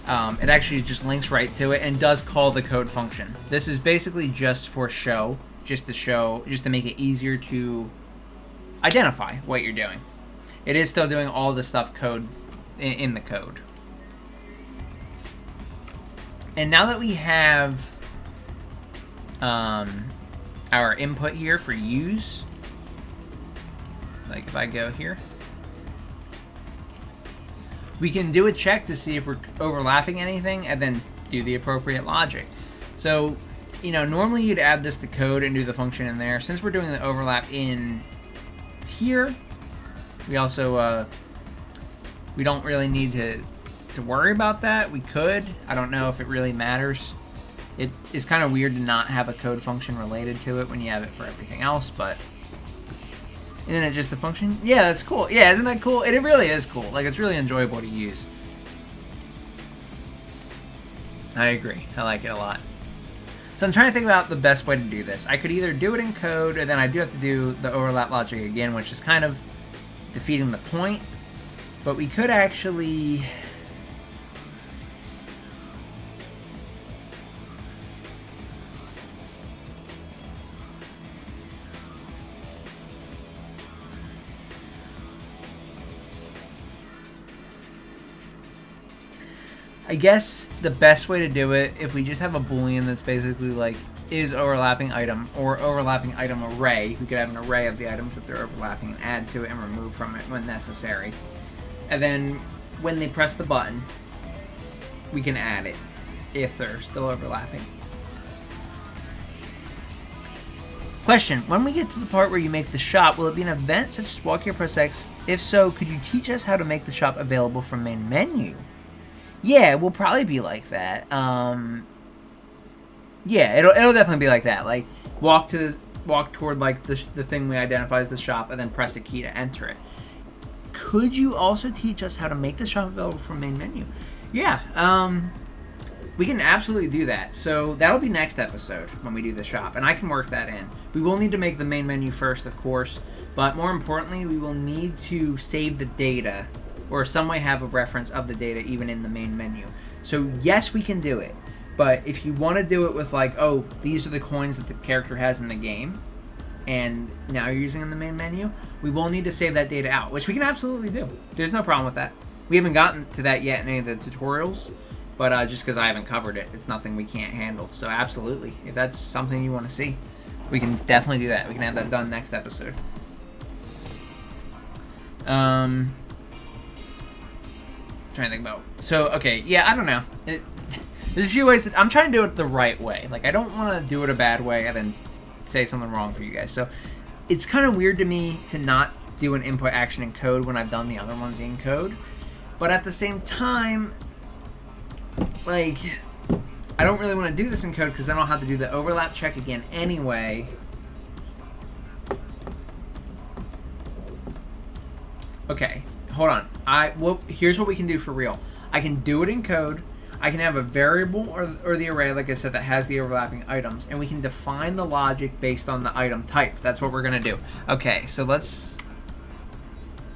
It actually just links right to it and does call the code function. This is basically just for show, just to make it easier to identify what you're doing. It is still doing all the stuff code in the code. And now that we have our input here for use, like if I go here, we can do a check to see if we're overlapping anything and then do the appropriate logic. So, you know, normally you'd add this to code and do the function in there. Since we're doing the overlap in here, we also, we don't really need to worry about that. We could. I don't know if it really matters. It is kind of weird to not have a code function related to it when you have it for everything else, but isn't it just a function? Yeah, that's cool. Yeah, isn't that cool? It really is cool. Like, it's really enjoyable to use. I agree. I like it a lot. So I'm trying to think about the best way to do this. I could either do it in code, or then I do have to do the overlap logic again, which is kind of defeating the point. But we could actually... I guess the best way to do it, if we just have a boolean that's basically like, is overlapping item or overlapping item array, we could have an array of the items that they're overlapping and add to it and remove from it when necessary. And then when they press the button, we can add it if they're still overlapping. Question, when we get to the part where you make the shop, will it be an event such as Walk Here Press X? If so, could you teach us how to make the shop available from main menu? Yeah, it will probably be like that. Yeah, it'll definitely be like that. Like, walk toward like the thing we identify as the shop, and then press a key to enter it. Could you also teach us how to make the shop available from main menu? Yeah, we can absolutely do that. So that'll be next episode when we do the shop, and I can work that in. We will need to make the main menu first, of course, but more importantly, we will need to save the data, or some way have a reference of the data even in the main menu. So yes, we can do it. But if you want to do it with like, oh, these are the coins that the character has in the game, and now you're using in the main menu, we will need to save that data out, which we can absolutely do. There's no problem with that. We haven't gotten to that yet in any of the tutorials, but just because I haven't covered it, it's nothing we can't handle. So absolutely, if that's something you want to see, we can definitely do that. We can have that done next episode. Trying to think about. So, okay, yeah, I don't know. There's a few ways that I'm trying to do it the right way. Like, I don't want to do it a bad way and then say something wrong for you guys. So, it's kind of weird to me to not do an input action in code when I've done the other ones in code. But at the same time, like, I don't really want to do this in code because then I'll have to do the overlap check again anyway. Okay, hold on. Here's what we can do for real. I can do it in code. I can have a variable or the array, like I said, that has the overlapping items, and we can define the logic based on the item type. That's what we're going to do. Okay, so let's...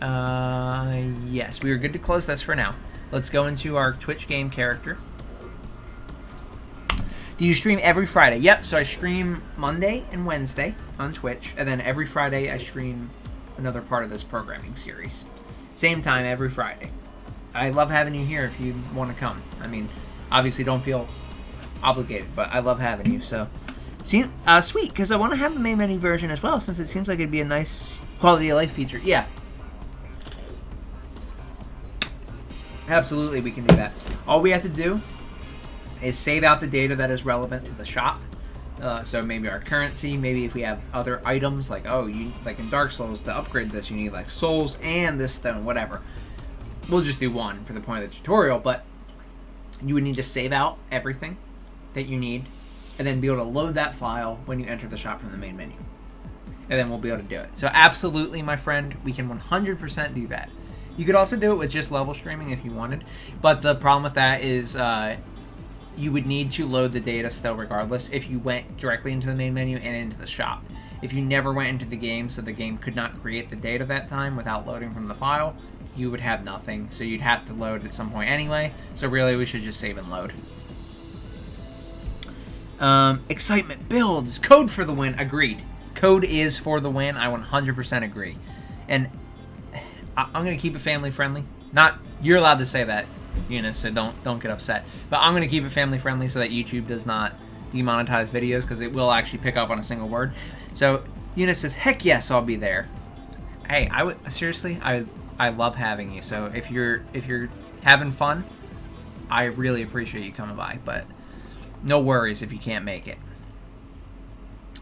yes, we are good to close this for now. Let's go into our Twitch game character. Do you stream every Friday? Yep, so I stream Monday and Wednesday on Twitch, and then every Friday I stream another part of this programming series. Same time every Friday. I love having you here if you want to come. I mean, obviously don't feel obligated, but I love having you. So, sweet, because I want to have the main menu version as well, since it seems like it'd be a nice quality of life feature. Yeah. Absolutely, we can do that. All we have to do is save out the data that is relevant to the shop. So maybe our currency, maybe if we have other items, like, oh, like in Dark Souls, to upgrade this, you need like souls and this stone, whatever. We'll just do one for the point of the tutorial, but you would need to save out everything that you need, and then be able to load that file when you enter the shop from the main menu. And then we'll be able to do it. So absolutely, my friend, we can 100% do that. You could also do it with just level streaming if you wanted, but the problem with that is you would need to load the data still regardless if you went directly into the main menu and into the shop. If you never went into the game, so the game could not create the data that time without loading from the file, you would have nothing. So you'd have to load at some point anyway. So really, we should just save and load. Excitement builds. Code for the win. Agreed. Code is for the win. I 100% agree. And I'm going to keep it family friendly. Not, you're allowed to say that, Eunice, so don't get upset. But I'm going to keep it family friendly so that YouTube does not demonetize videos, because it will actually pick up on a single word. So Eunice says, heck yes, I'll be there. Hey, seriously, I love having you. So if you're having fun, I really appreciate you coming by, but no worries if you can't make it.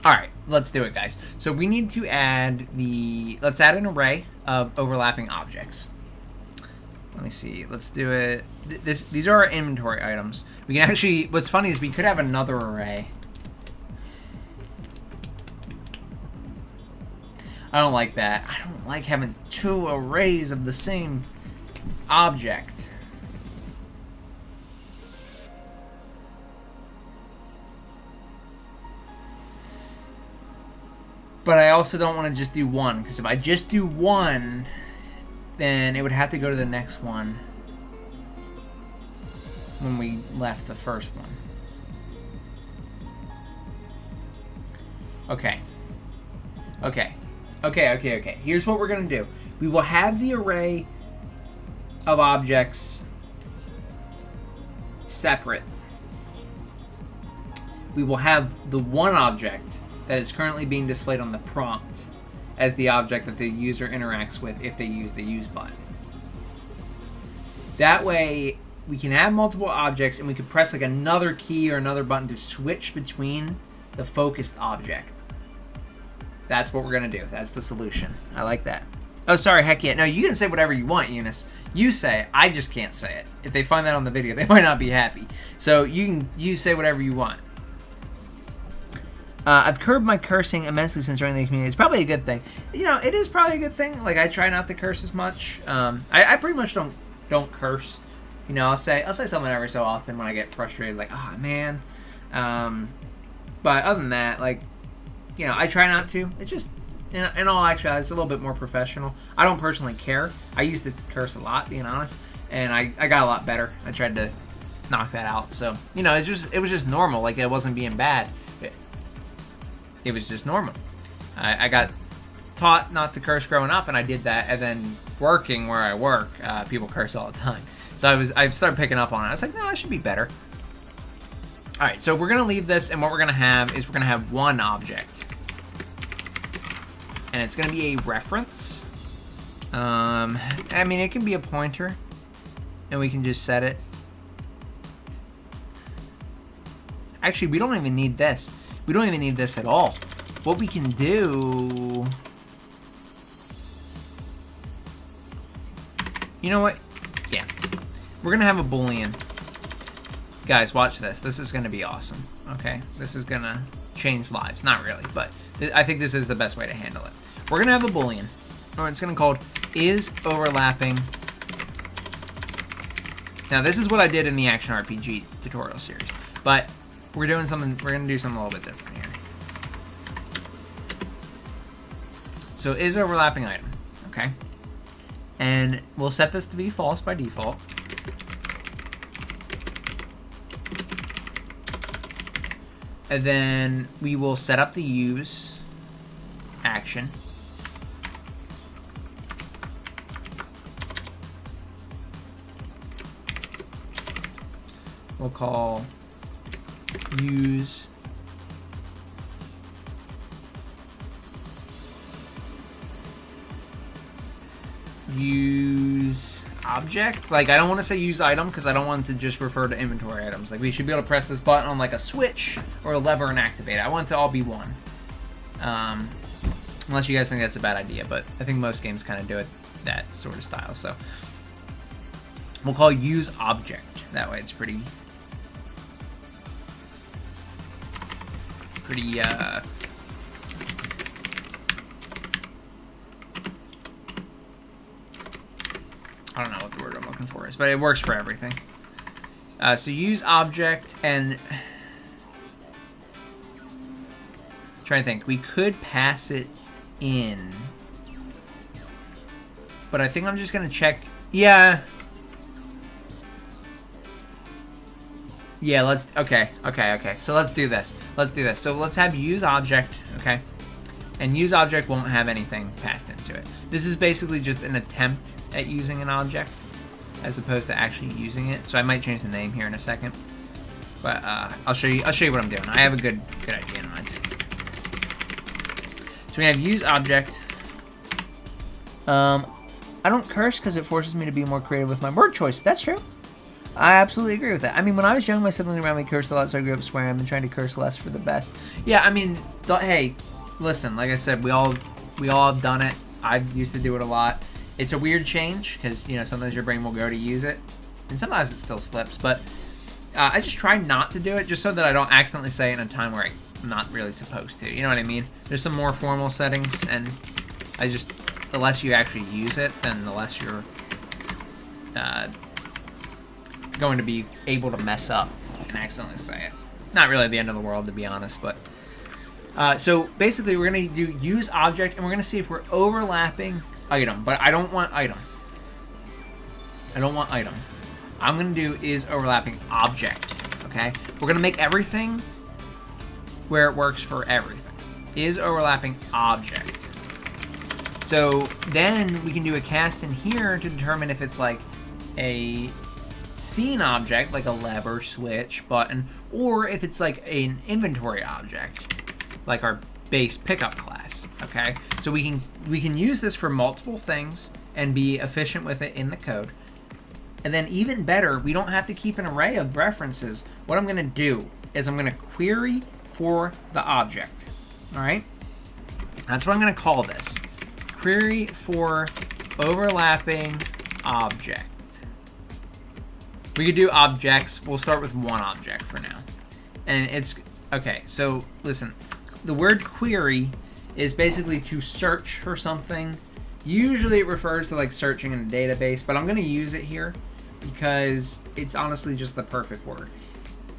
All right, let's do it, guys. So we need to add let's add an array of overlapping objects. Let me see. Let's do it. These are our inventory items. We can actually, what's funny is we could have another array. I don't like that. I don't like having two arrays of the same object. But I also don't want to just do one, because if I just do one, then it would have to go to the next one when we left the first one. Okay. Here's what we're going to do. We will have the array of objects separate. We will have the one object that is currently being displayed on the prompt as the object that the user interacts with if they use the use button. That way, we can have multiple objects, and we could press like another key or another button to switch between the focused object. That's what we're gonna do. That's the solution. I like that. Oh, sorry, heck yeah. No, you can say whatever you want, Eunice. You say it. I just can't say it. If they find that on the video, they might not be happy. So you say whatever you want. I've curbed my cursing immensely since joining the community. It's probably a good thing. You know, it is probably a good thing. Like, I try not to curse as much. I pretty much don't curse. You know, I'll say something every so often when I get frustrated, like, oh man. But other than that, like, you know, I try not to. It's just, in all actuality, it's a little bit more professional. I don't personally care. I used to curse a lot, being honest, and I got a lot better. I tried to knock that out. So, you know, it was just normal. Like, it wasn't being bad. It was just normal. I got taught not to curse growing up, and I did that. And then working where I work, people curse all the time. So I started picking up on it. I was like, no, I should be better. All right, so we're gonna leave this, and what we're gonna have is we're gonna have one object, and it's gonna be a reference. I mean, it can be a pointer, and we can just set it. Actually, we don't even need this. We don't even need this at all. What we can do... You know what? Yeah. We're going to have a Boolean. Guys, watch this. This is going to be awesome. Okay? This is going to change lives. Not really, but I think this is the best way to handle it. We're going to have a Boolean. Or it's going to be called is overlapping. Now, this is what I did in the Action RPG tutorial series. But... we're going to do something a little bit different here. So is overlapping item, okay? And we'll set this to be false by default. And then we will set up the use action. We'll call use object. Like, I don't want to say use item because I don't want it to just refer to inventory items. Like, we should be able to press this button on like a switch or a lever and activate it. I want it to all be one. Unless you guys think that's a bad idea, but I think most games kind of do it that sort of style. So we'll call use object. That way it's pretty I don't know what the word I'm looking for is, but it works for everything. So use object, and trying to think, we could pass it in, but I think I'm just gonna check. Yeah, let's, okay. So let's do this. So let's have use object, okay? And use object won't have anything passed into it. This is basically just an attempt at using an object as opposed to actually using it. So I might change the name here in a second. But I'll show you what I'm doing. I have a good idea in mind. So we have use object. I don't curse because it forces me to be more creative with my word choice. That's true. I absolutely agree with that. I mean, when I was young, my siblings around me cursed a lot, so I grew up swearing. I've been trying to curse less for the best. Yeah, I mean, hey, listen, like I said, we all have done it. I used to do it a lot. It's a weird change because, you know, sometimes your brain will go to use it, and sometimes it still slips. But I just try not to do it just so that I don't accidentally say it in a time where I'm not really supposed to. You know what I mean? There's some more formal settings, and the less you actually use it, then the less you're going to be able to mess up and accidentally say it. Not really the end of the world, to be honest, but so basically we're going to do use object, and we're going to see if we're overlapping item, but I don't want item. I'm going to do is overlapping object, okay? We're going to make everything where it works for everything. Is overlapping object. So then we can do a cast in here to determine if it's like a scene object, like a lever, switch, button, or if it's like an inventory object, like our base pickup class, okay? So we can use this for multiple things and be efficient with it in the code. And then even better, we don't have to keep an array of references. What I'm gonna do is I'm gonna query for the object, all right? That's what I'm going to call this. Query for overlapping object. We could do objects. We'll start with one object for now. And it's, okay, so listen. The word query is basically to search for something. Usually it refers to like searching in a database, but I'm going to use it here because it's honestly just the perfect word.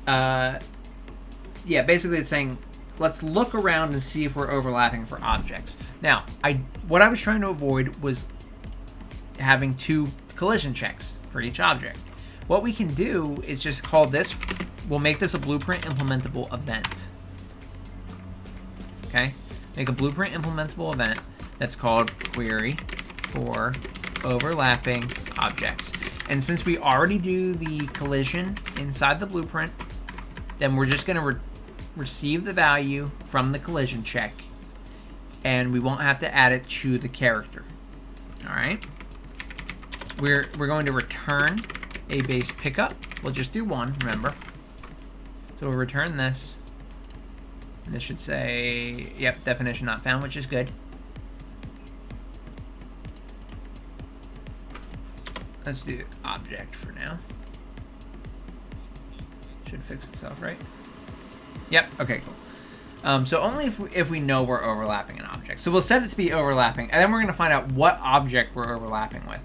Yeah, basically it's saying, let's look around and see if we're overlapping for objects. Now, what I was trying to avoid was having 2 collision checks for each object. What we can do is just call this, we'll make this a blueprint implementable event. Okay? Make a blueprint implementable event that's called query for overlapping objects. And since we already do the collision inside the blueprint, then we're just going to receive the value from the collision check, and we won't have to add it to the character. All right? We're going to return a base pickup. We'll just do one, remember. So we'll return this. And this should say, yep, definition not found, which is good. Let's do object for now. Should fix itself, right? Yep, okay, cool. So only if we know we're overlapping an object. So we'll set it to be overlapping, and then we're going to find out what object we're overlapping with.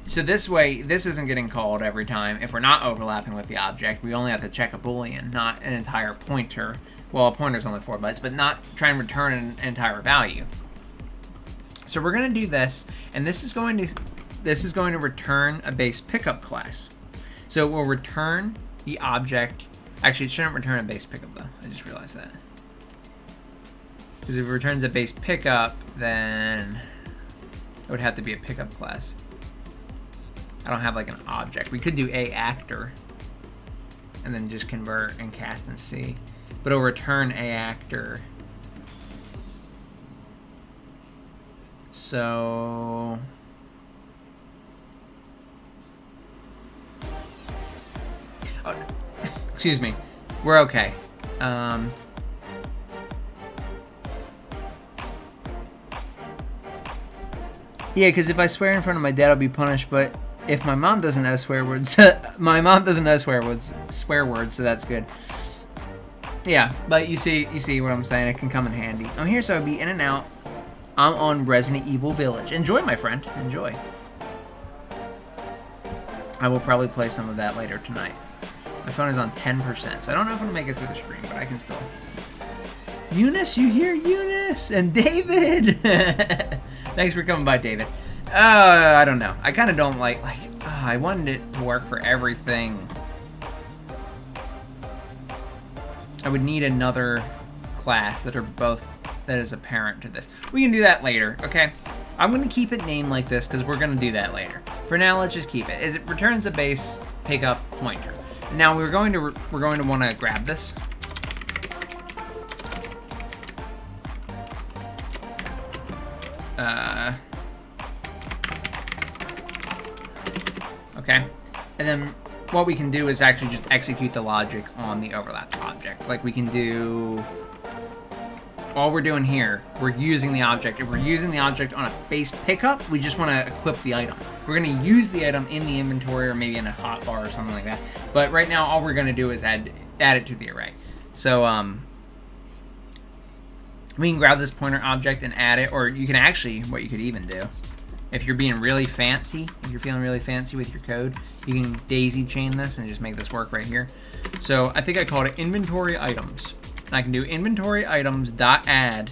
So this way, this isn't getting called every time. If we're not overlapping with the object, we only have to check a boolean, not an entire pointer. Well, a pointer's only 4 bytes, but not try and return an entire value. So we're going to do this, and this is going to return a base pickup class. So we'll return the object. Actually, it shouldn't return a base pickup though. I just realized that. Because if it returns a base pickup, then it would have to be a pickup class. I don't have like an object. We could do a actor and then just convert and cast and see. But it'll return a actor. So oh, excuse me. We're okay. Yeah, because if I swear in front of my dad, I'll be punished. But if my mom doesn't know swear words, my mom doesn't know swear words, so that's good. Yeah, but you see what I'm saying? It can come in handy. I'm here, so I'll be in and out. I'm on Resident Evil Village. Enjoy, my friend. Enjoy. I will probably play some of that later tonight. My phone is on 10%, so I don't know if I'm going to make it through the stream, but I can still. Eunice, you hear Eunice? And David! Thanks for coming by, David. I don't know. I kind of don't like I wanted it to work for everything. I would need another class that is a parent to this. We can do that later, okay? I'm going to keep it named like this because we're going to do that later. For now, let's just keep it. It returns a base pickup pointer. Now we're going to want to grab this. Okay, and then what we can do is actually just execute the logic on the overlap object. Like we can do, all we're doing here, we're using the object. If we're using the object on a base pickup, we just want to equip the item. We're going to use the item in the inventory or maybe in a hotbar or something like that. But right now, all we're going to do is add it to the array. So we can grab this pointer object and add it, or you can actually, what you could even do, if you're being really fancy, if you're feeling really fancy with your code, you can daisy chain this and just make this work right here. So I think I called it inventory items. And I can do inventory items dot add.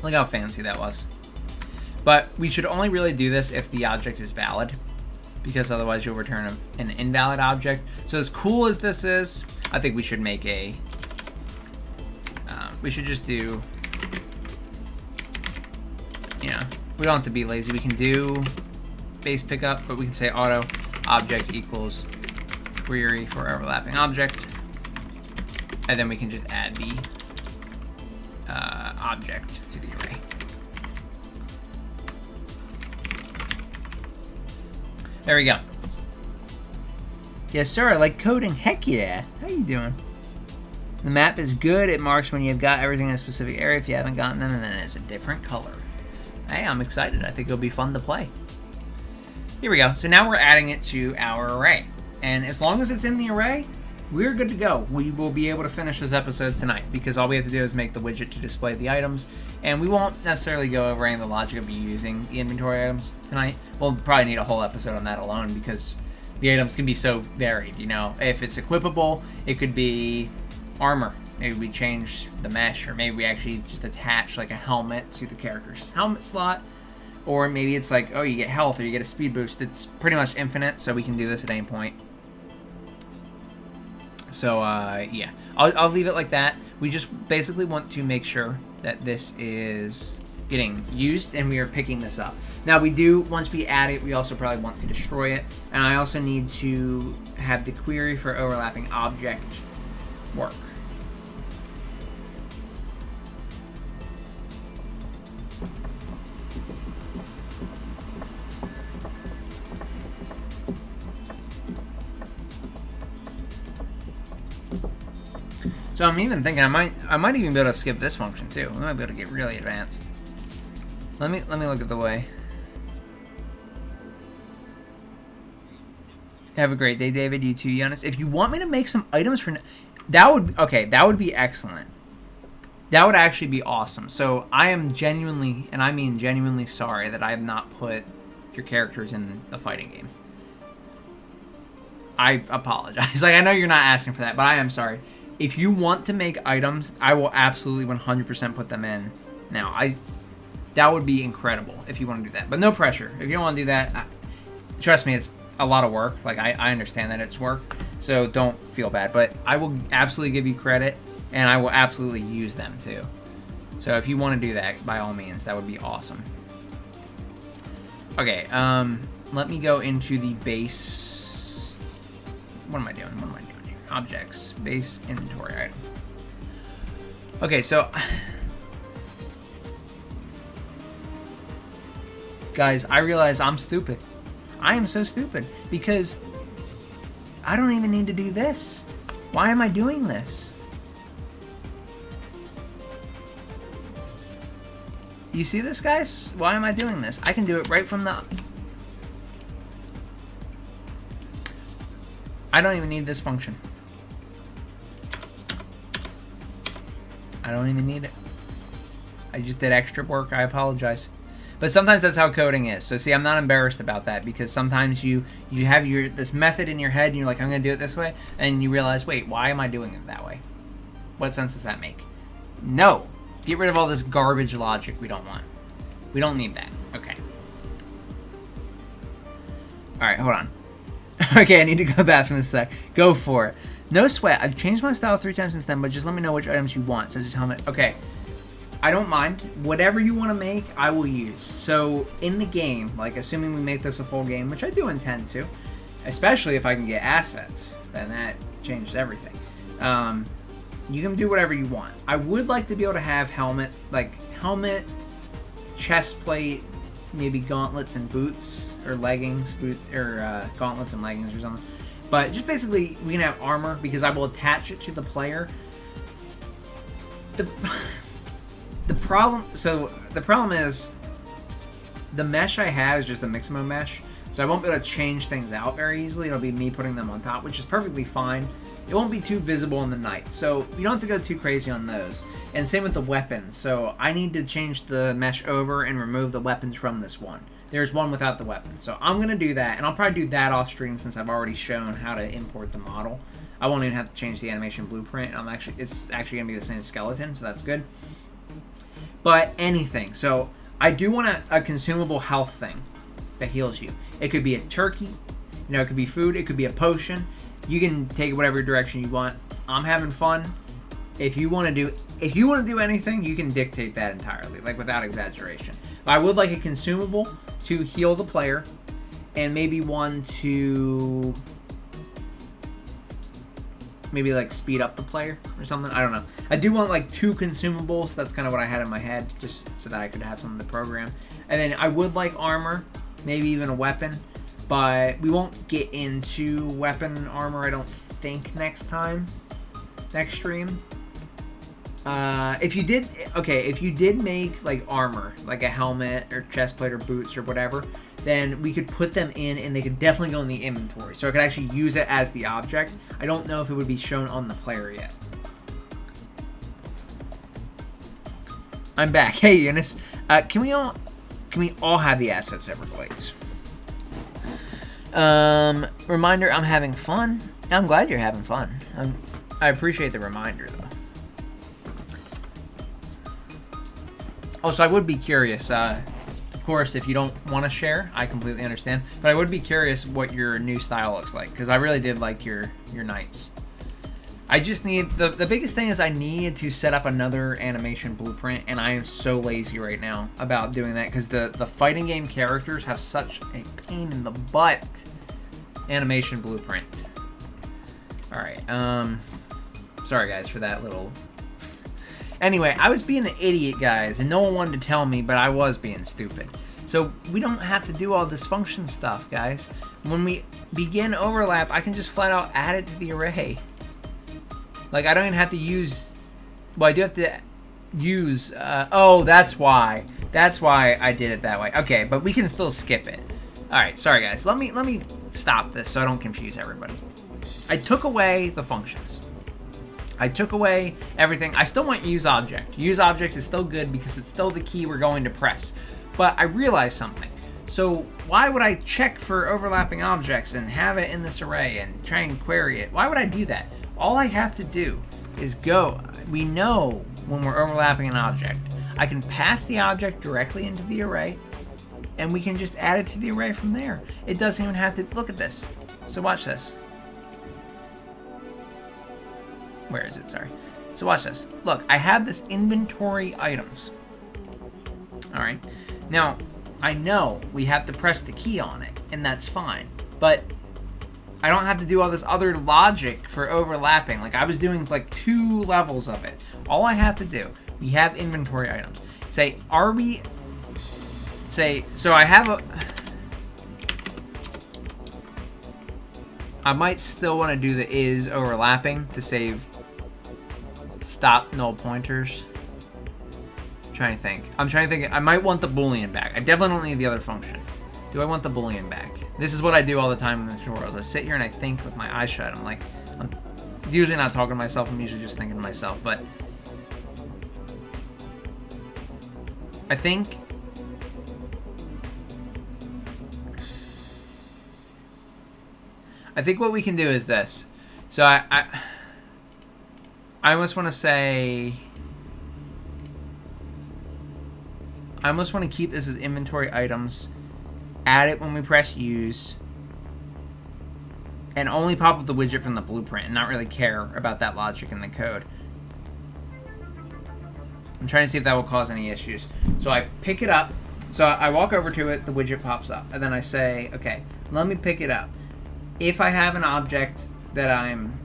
Look how fancy that was. But we should only really do this if the object is valid, because otherwise you'll return an invalid object. So as cool as this is, I think we should make a, we should just do, you know, we don't have to be lazy. We can do base pickup, but we can say auto object equals query for overlapping object. And then we can just add the object to the array. There we go. Yes, sir. I like coding. Heck yeah. How you doing? The map is good. It marks when you've got everything in a specific area. If you haven't gotten them, and then it's a different color. Hey, I'm excited. I think it'll be fun to play. Here we go. So now we're adding it to our array. And as long as it's in the array, we're good to go. We will be able to finish this episode tonight because all we have to do is make the widget to display the items. And we won't necessarily go over any of the logic of using the inventory items tonight. We'll probably need a whole episode on that alone because the items can be so varied, you know. If it's equipable, it could be armor. Maybe we change the mesh, or maybe we actually just attach like a helmet to the character's helmet slot. Or maybe it's like, oh, you get health or you get a speed boost. It's pretty much infinite, so we can do this at any point. So, yeah. I'll leave it like that. We just basically want to make sure that this is getting used and we are picking this up. Now, we do, once we add it, we also probably want to destroy it. And I also need to have the query for overlapping object work. So I'm even thinking I might even be able to skip this function too. We might be able to get really advanced. Let me look at the way. Have a great day, David. You too, Giannis. If you want me to make some items for that would be excellent. That would actually be awesome. So I am genuinely, and I mean genuinely, sorry that I have not put your characters in the fighting game. I apologize. Like, I know you're not asking for that, but I am sorry. If you want to make items, I will absolutely 100% put them in. Now, that would be incredible if you want to do that. But no pressure. If you don't want to do that, trust me, it's a lot of work. Like, I understand that it's work, so don't feel bad. But I will absolutely give you credit, and I will absolutely use them too. So if you want to do that, by all means, that would be awesome. Okay, let me go into the base. What am I doing? What am I doing? Objects, base inventory item. Okay, so guys, I realize I'm stupid. I am so stupid because I don't even need to do this. Why am I doing this? You see this, guys? Why am I doing this? I can do it right from the... I don't even need this function. I don't even need it. I just did extra work. I apologize. But sometimes that's how coding is. So see, I'm not embarrassed about that because sometimes you have this method in your head and you're like, I'm going to do it this way. And you realize, wait, why am I doing it that way? What sense does that make? No. Get rid of all this garbage logic we don't want. We don't need that. Okay. Alright, hold on. Okay, I need to go to the bathroom in a sec. Go for it. No sweat. I've changed my style 3 times since then, but just let me know which items you want. So just helmet. Okay. I don't mind. Whatever you want to make, I will use. So in the game, like assuming we make this a full game, which I do intend to, especially if I can get assets, then that changes everything. You can do whatever you want. I would like to be able to have helmet, chest plate, maybe gauntlets and boots, or leggings, gauntlets and leggings or something. But just basically, we can have armor because I will attach it to the player. The problem is the mesh I have is just a Mixamo mesh, so I won't be able to change things out very easily. It'll be me putting them on top, which is perfectly fine. It won't be too visible in the night, so you don't have to go too crazy on those. And same with the weapons. So I need to change the mesh over and remove the weapons from this one. There's one without the weapon. So I'm going to do that, and I'll probably do that off stream since I've already shown how to import the model. I won't even have to change the animation blueprint. It's actually going to be the same skeleton, so that's good. But anything. So I do want a consumable health thing that heals you. It could be a turkey, it could be food, it could be a potion. You can take it whatever direction you want. I'm having fun. If you want to do anything, you can dictate that entirely, like without exaggeration. But I would like a consumable to heal the player, and maybe one to maybe like speed up the player or something. I don't know. I do want like 2 consumables. That's kind of what I had in my head, just so that I could have something to program. And then I would like armor, maybe even a weapon. but we won't get into weapon and armor, I don't think, next stream. If you did make like armor, like a helmet or chest plate or boots or whatever, then we could put them in and they could definitely go in the inventory. So I could actually use it as the object. I don't know if it would be shown on the player yet. I'm back. Hey Eunice, can we all have the assets Everglades? Reminder, I'm having fun. I'm glad you're having fun. I appreciate the reminder though. Also, I would be curious, of course, if you don't want to share, I completely understand, but I would be curious what your new style looks like, because I really did like your knights. I just need, the biggest thing is I need to set up another animation blueprint, and I am so lazy right now about doing that, because the fighting game characters have such a pain in the butt animation blueprint. Alright, sorry guys for that little... Anyway, I was being an idiot, guys, and no one wanted to tell me, but I was being stupid. So we don't have to do all this function stuff, guys. When we begin overlap, I can just flat out add it to the array. Like, I don't even have to use... Well, I do have to use... oh, that's why. That's why I did it that way. Okay, but we can still skip it. Alright, sorry, guys. Let me stop this so I don't confuse everybody. I took away the functions. I took away everything. I still want use object. Use object is still good because it's still the key we're going to press. But I realized something. So why would I check for overlapping objects and have it in this array and try and query it? Why would I do that? All I have to do is go. We know when we're overlapping an object. I can pass the object directly into the array and we can just add it to the array from there. It doesn't even have to, look at this. So watch this. Where is it? Sorry. So watch this. Look, I have this inventory items. All right. Now, I know we have to press the key on it, and that's fine. But I don't have to do all this other logic for overlapping. Like, I was doing like 2 levels of it. All I have to do, we have inventory items. Say, are we... Say, so I have a... I might still want to do the is overlapping to save... Stop null pointers. I'm trying to think. I might want the boolean back. I definitely don't need the other function. Do I want the boolean back? This is what I do all the time in the tutorials. I sit here and I think with my eyes shut. I'm usually not talking to myself. I'm usually just thinking to myself. But I think what we can do is this. So I almost want to say... I almost want to keep this as inventory items, add it when we press use, and only pop up the widget from the blueprint and not really care about that logic in the code. I'm trying to see if that will cause any issues. So I pick it up, so I walk over to it, the widget pops up, and then I say, okay, let me pick it up. If I have an object that I'm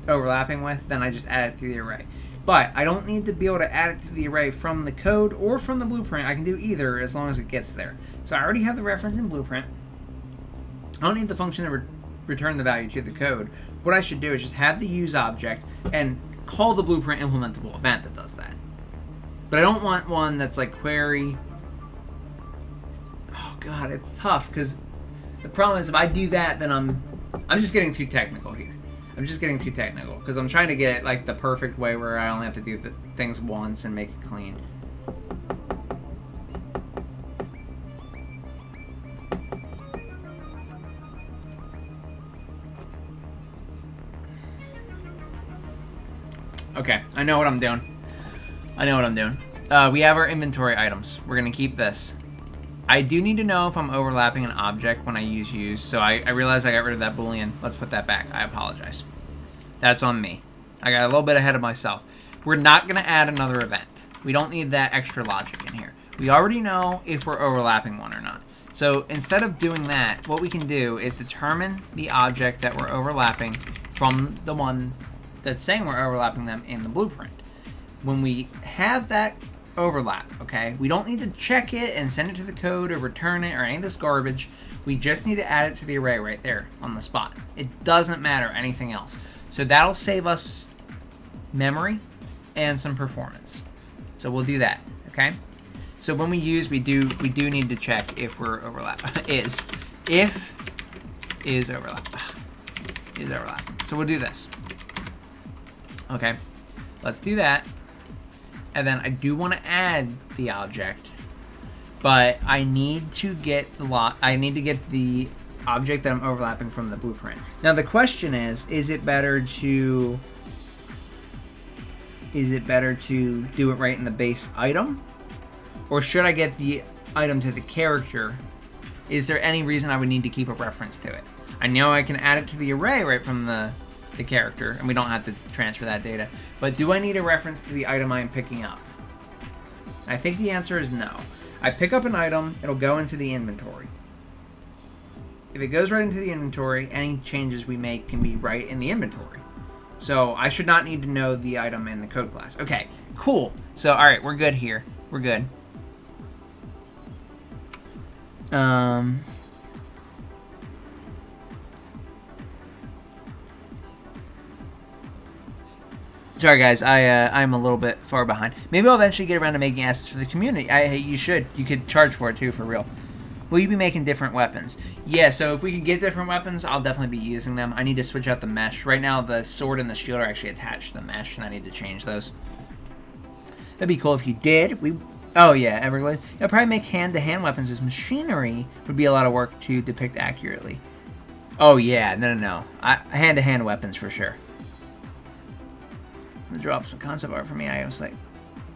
overlapping with, then I just add it to the array. But I don't need to be able to add it to the array from the code or from the blueprint. I can do either as long as it gets there. So I already have the reference in blueprint. I don't need the function to return the value to the code. What I should do is just have the use object and call the blueprint implementable event that does that. But I don't want one that's like query. Oh god, it's tough because the problem is if I do that, then I'm just getting too technical here. I'm just getting too technical because I'm trying to get it like the perfect way where I only have to do things once and make it clean. Okay, I know what I'm doing. We have our inventory items. We're going to keep this. I do need to know if I'm overlapping an object when I use, so I realize I got rid of that boolean. Let's put that back. I apologize. That's on me. I got a little bit ahead of myself. We're not going to add another event. We don't need that extra logic in here. We already know if we're overlapping one or not. So instead of doing that, what we can do is determine the object that we're overlapping from the one that's saying we're overlapping them in the blueprint. When we have that overlap, okay, we don't need to check it and send it to the code or return it or any of this garbage. We just need to add it to the array right there on the spot. It doesn't matter anything else. So that'll save us memory and some performance. So we'll do that, okay? So when we use, we do need to check if we're overlap. If is overlap. Is overlap. So we'll do this. Okay, let's do that. And then I do want to add the object, but I need to get the object that I'm overlapping from the blueprint. Now the question is it better to do it right in the base item, or should I get the item to the character? Is there any reason I would need to keep a reference to it? I know I can add it to the array right from the character, and we don't have to transfer that data. But do I need a reference to the item I'm picking up? I think the answer is no. I pick up an item, it'll go into the inventory. If it goes right into the inventory, any changes we make can be right in the inventory. So I should not need to know the item in the code class. Okay, cool. So, all right, we're good here. We're good. Sorry guys, I'm a little bit far behind. Maybe I'll eventually get around to making assets for the community. You should. You could charge for it too, for real. Will you be making different weapons? Yeah, so if we could get different weapons, I'll definitely be using them. I need to switch out the mesh. Right now, the sword and the shield are actually attached to the mesh, and I need to change those. That'd be cool if you did. Oh yeah, Everglades. Yeah, probably make hand-to-hand weapons as machinery would be a lot of work to depict accurately. Oh yeah, no. Hand-to-hand weapons for sure. Drop some concept art for me. I was like,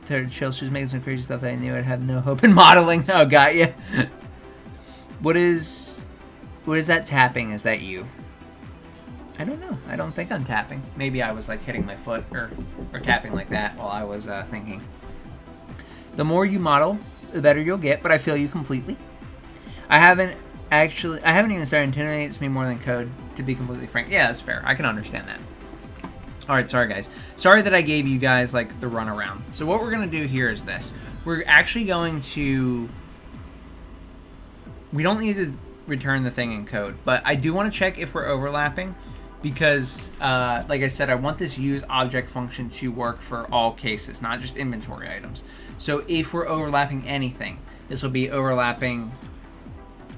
chill. She was making some crazy stuff that I knew I'd have no hope in modeling. Oh, got you. What is that tapping? Is that you? I don't know. I don't think I'm tapping. Maybe I was like hitting my foot or tapping like that while I was thinking. The more you model, the better you'll get. But I feel you completely. I haven't even started. Intimidates me more than code, to be completely frank. Yeah, that's fair. I can understand that. Alright, sorry guys. Sorry that I gave you guys like the runaround. So what we're going to do here is this. We're actually going to... We don't need to return the thing in code, but I do want to check if we're overlapping because, like I said, I want this use object function to work for all cases, not just inventory items. So if we're overlapping anything, this will be overlapping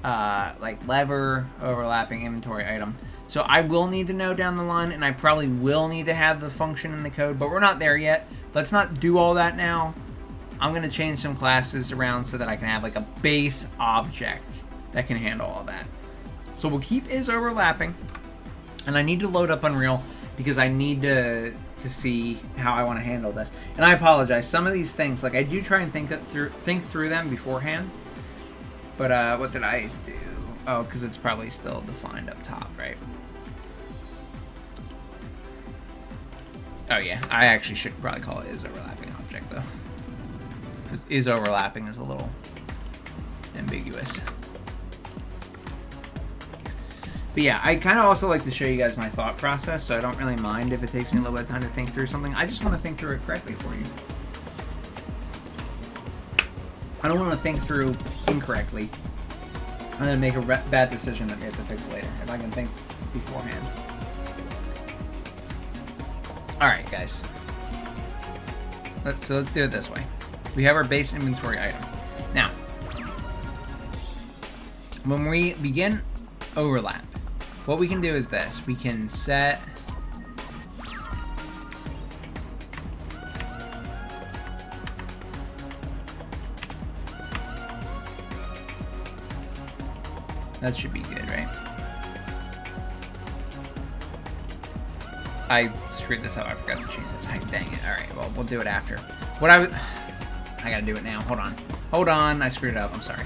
like lever, overlapping inventory item. So I will need to know down the line, and I probably will need to have the function in the code, but we're not there yet. Let's not do all that now. I'm going to change some classes around so that I can have like a base object that can handle all that. So we'll keep is overlapping, and I need to load up Unreal because I need to see how I want to handle this. And I apologize. Some of these things, like I do try and think through them beforehand, but what did I do? Oh, because it's probably still defined up top, right? Oh yeah, I actually should probably call it is overlapping object though, because is overlapping is a little ambiguous. But yeah, I kind of also like to show you guys my thought process, so I don't really mind if it takes me a little bit of time to think through something. I just want to think through it correctly for you. I don't want to think through incorrectly and then make a bad decision that we have to fix later, if I can think beforehand. Alright, guys. So let's do it this way. We have our base inventory item. Now, when we begin overlap, what we can do is this. We can set... That should be good, right? I screwed this up. I forgot to change it. Dang it. Alright, well, we'll do it after. I gotta do it now. Hold on. Hold on. I screwed it up. I'm sorry.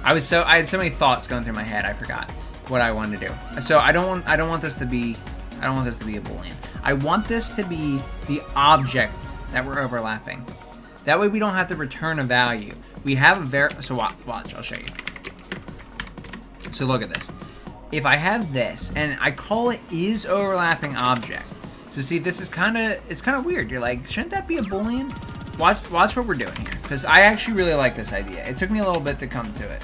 I had so many thoughts going through my head. I forgot what I wanted to do. So I don't want this to be a boolean. I want this to be the object that we're overlapping. That way we don't have to return a value. We have a so watch, I'll show you. So look at this. If I have this and I call it is overlapping object. So see, this is it's kind of weird. You're like, shouldn't that be a boolean? Watch what we're doing here, because I actually really like this idea. It took me a little bit to come to it.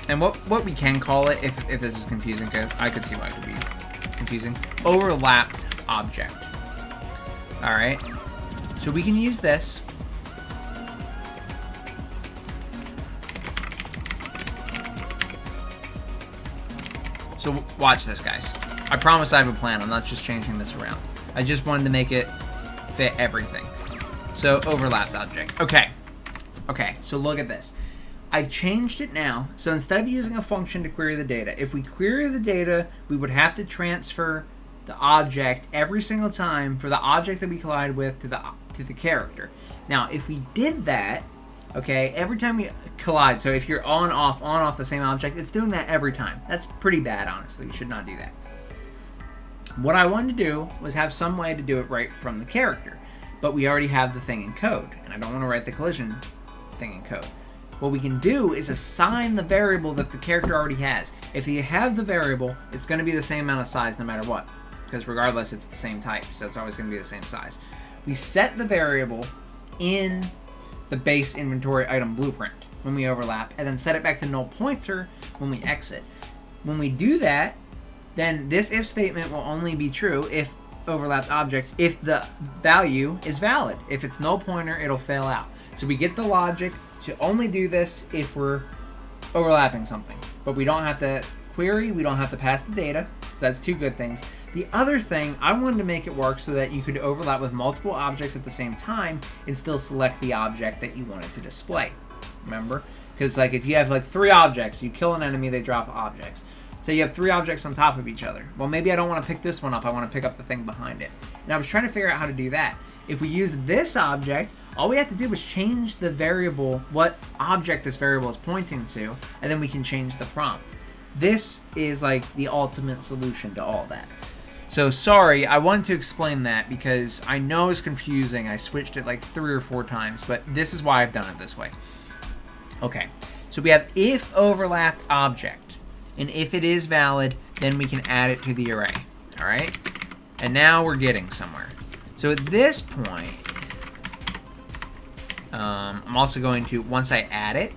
And what we can call it, if this is confusing, because I could see why it could be confusing, overlapped object. All right, so we can use this. So watch this, guys. I promise I have a plan. I'm not just changing this around. I just wanted to make it fit everything. So overlapped object. Okay, so look at this. I changed it now. So instead of using a function to query the data, if we query the data, we would have to transfer the object every single time for the object that we collide with to the character. Now, if we did that, okay, every time we collide, so if you're on off the same object, it's doing that every time. That's pretty bad, honestly. We should not do that. What I wanted to do was have some way to do it right from the character, but we already have the thing in code, and I don't want to write the collision thing in code. What we can do is assign the variable that the character already has. If you have the variable, it's going to be the same amount of size no matter what, because regardless, it's the same type, so it's always going to be the same size. We set the variable in the base inventory item blueprint when we overlap, and then set it back to null pointer when we exit. When we do that, then this if statement will only be true if overlapped object, if the value is valid. If it's null pointer, it'll fail out. So we get the logic to only do this if we're overlapping something, but we don't have to query, we don't have to pass the data, so that's two good things. The other thing, I wanted to make it work so that you could overlap with multiple objects at the same time and still select the object that you wanted to display. Remember? Because like if you have like 3 objects, you kill an enemy, they drop objects. So you have 3 objects on top of each other. Well, maybe I don't want to pick this one up, I want to pick up the thing behind it. And I was trying to figure out how to do that. If we use this object, all we have to do is change the variable, what object this variable is pointing to, and then we can change the prompt. This is like the ultimate solution to all that. So sorry, I wanted to explain that because I know it's confusing. I switched it like 3 or 4 times, but this is why I've done it this way. Okay, so we have if overlapped object, and if it is valid, then we can add it to the array. All right, and now we're getting somewhere. So at this point, I'm also going to, once I add it,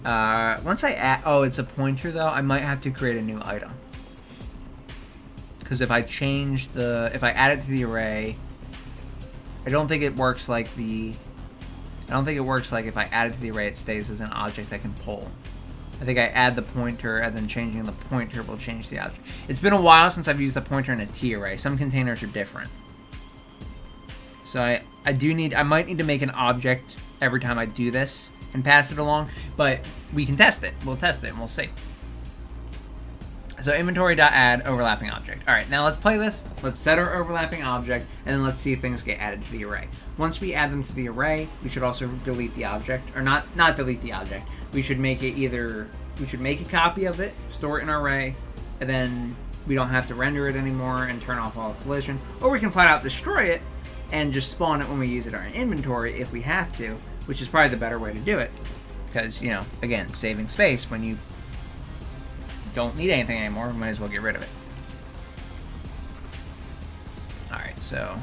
oh, it's a pointer though, I might have to create a new item. Because if I change if I add it to the array, I don't think it works like if I add it to the array, it stays as an object I can pull. I think I add the pointer, and then changing the pointer will change the object. It's been a while since I've used the pointer in a T array. Some containers are different. So I might need to make an object every time I do this and pass it along, but we can test it. We'll test it and we'll see. So inventory.add overlapping object. All right, now let's play this. Let's set our overlapping object, and then let's see if things get added to the array. Once we add them to the array, we should also delete the object, or not delete the object. We should make it we should make a copy of it, store it in our array, and then we don't have to render it anymore and turn off all collision. Or we can flat out destroy it and just spawn it when we use it in our inventory if we have to, which is probably the better way to do it. Because, you know, again, saving space when you don't need anything anymore, we might as well get rid of it. Alright, so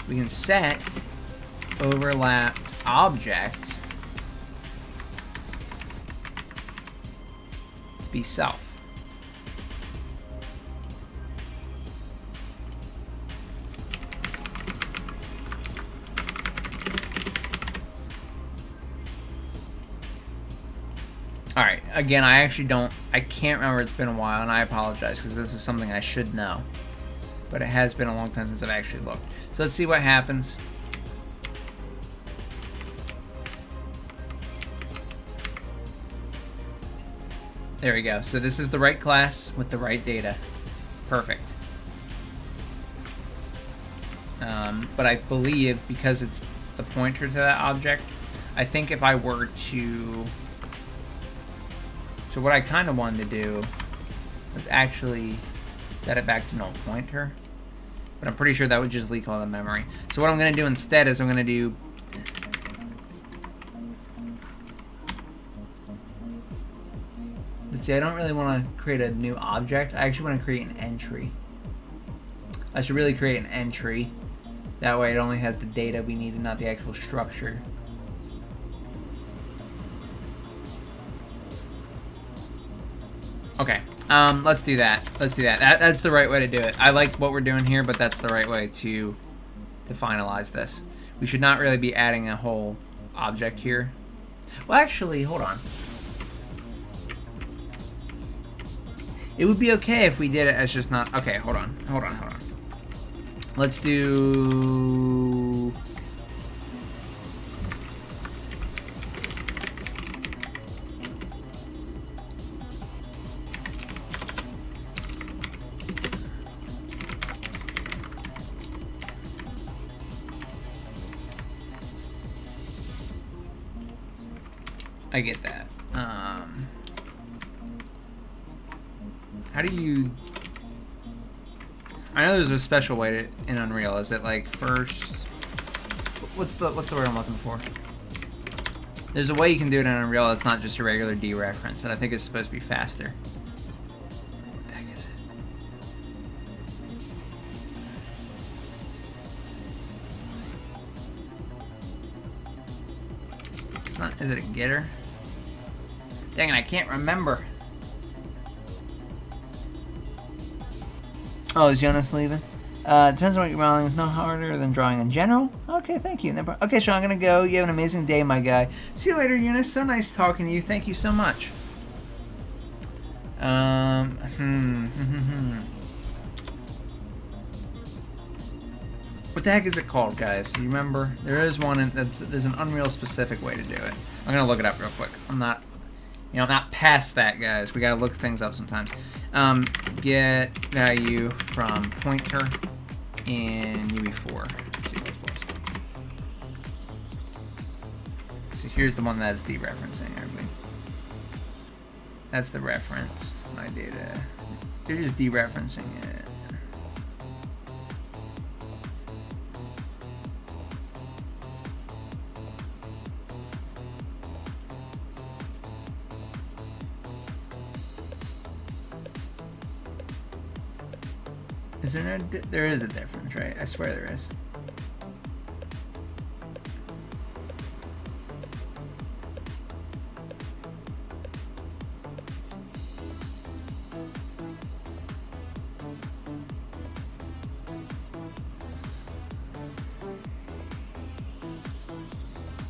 we can set overlapped object to be self. Alright, again, I can't remember, it's been a while, and I apologize, because this is something I should know. But it has been a long time since I've actually looked. So let's see what happens. There we go. So this is the right class with the right data. Perfect. But I believe, because it's the pointer to that object, I think if I were to... So what I kind of wanted to do was actually set it back to null pointer, but I'm pretty sure that would just leak all the memory. So what I'm going to do instead is I'm going to do let's see, I don't really want to create a new object. I actually want to create an entry. I should really create an entry. That way it only has the data we need and not the actual structure. Okay. Let's do that. Let's do that. That's the right way to do it. I like what we're doing here, but that's the right way to finalize this. We should not really be adding a whole object here. Well, actually, hold on. It would be okay if we did it as just not... Okay, hold on. Hold on, hold on. Let's do... I get that. How do you... I know there's a special way to in Unreal. Is it like first... What's the word I'm looking for? There's a way you can do it in Unreal. It's not just a regular dereference, and I think it's supposed to be faster. What the heck is it? It's not... Is it a getter? Dang it, I can't remember. Oh, is Jonas leaving? Depends on what you're modeling. It's no harder than drawing in general. Okay, thank you. Okay, Sean, I'm going to go. You have an amazing day, my guy. See you later, Eunice. So nice talking to you. Thank you so much. What the heck is it called, guys? Do you remember? There is one, there's an Unreal specific way to do it. I'm going to look it up real quick. I'm not past that, guys. We got to look things up sometimes. Get value from pointer in UE4. So here's the one that's dereferencing, I believe. That's the reference, my data. They're just dereferencing it. Is there no there is a difference, right? I swear there is.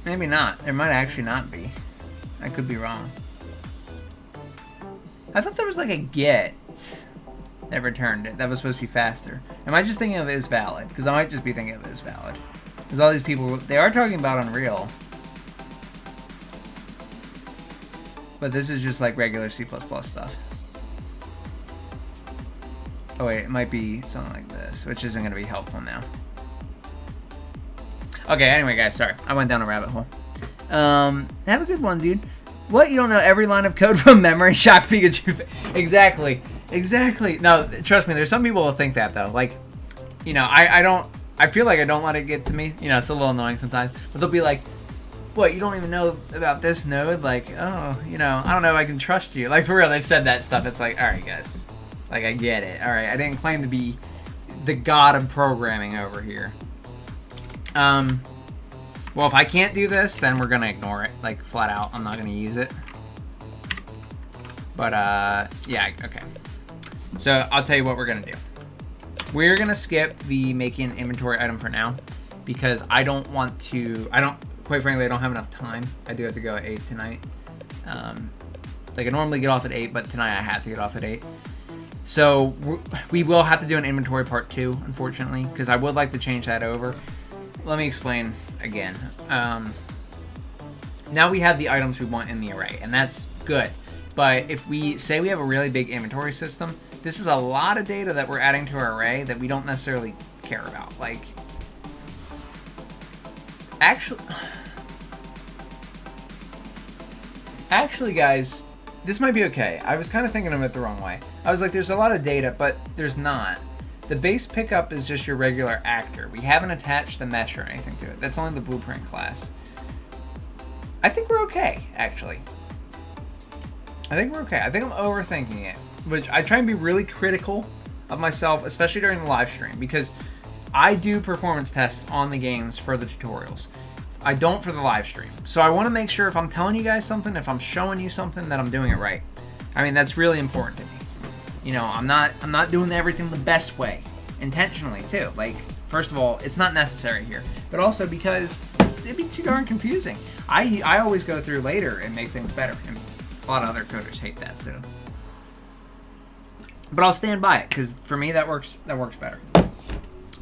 Maybe not. There might actually not be. I could be wrong. I thought there was like a get that returned it. That was supposed to be faster. Am I just thinking of it as valid? Because I might just be thinking of it as valid. Because all these people, they are talking about Unreal. But this is just like regular C++ stuff. Oh wait, it might be something like this, which isn't going to be helpful now. Okay, anyway guys, sorry. I went down a rabbit hole. Have a good one, dude. What? You don't know every line of code from memory? Shock Pikachu. Exactly. Exactly. No, trust me, there's some people who think that, though. Like, you know, I feel like I don't let it get to me. You know, it's a little annoying sometimes. But they'll be like, what, you don't even know about this node? Like, oh, you know, I don't know if I can trust you. Like, for real, they've said that stuff. It's like, all right, guys. Like, I get it. All right, I didn't claim to be the god of programming over here. Well, if I can't do this, then we're going to ignore it. Like, flat out. I'm not going to use it. But, yeah, okay. So, I'll tell you what we're going to do. We're going to skip the making inventory item for now. Because I don't want to... Quite frankly, I don't have enough time. I do have to go at 8 tonight. Like, I normally get off at 8, but tonight I have to get off at 8. So, we will have to do an inventory part 2, unfortunately. Because I would like to change that over. Let me explain again. Now we have the items we want in the array, and that's good. But if we say we have a really big inventory system, this is a lot of data that we're adding to our array that we don't necessarily care about. Like, actually, guys, this might be okay. I was kind of thinking of it the wrong way. I was like, there's a lot of data, but there's not. The base pickup is just your regular actor. We haven't attached the mesh or anything to it. That's only the blueprint class. I think we're okay, actually. I think we're okay. I think I'm overthinking it, which I try and be really critical of myself, especially during the live stream, because I do performance tests on the games for the tutorials. I don't for the live stream. So I want to make sure if I'm telling you guys something, if I'm showing you something, that I'm doing it right. I mean, that's really important to me. You know, I'm not doing everything the best way, intentionally too. Like, first of all, it's not necessary here, but also because it'd be too darn confusing. I always go through later and make things better, and a lot of other coders hate that too. But I'll stand by it because for me that works better.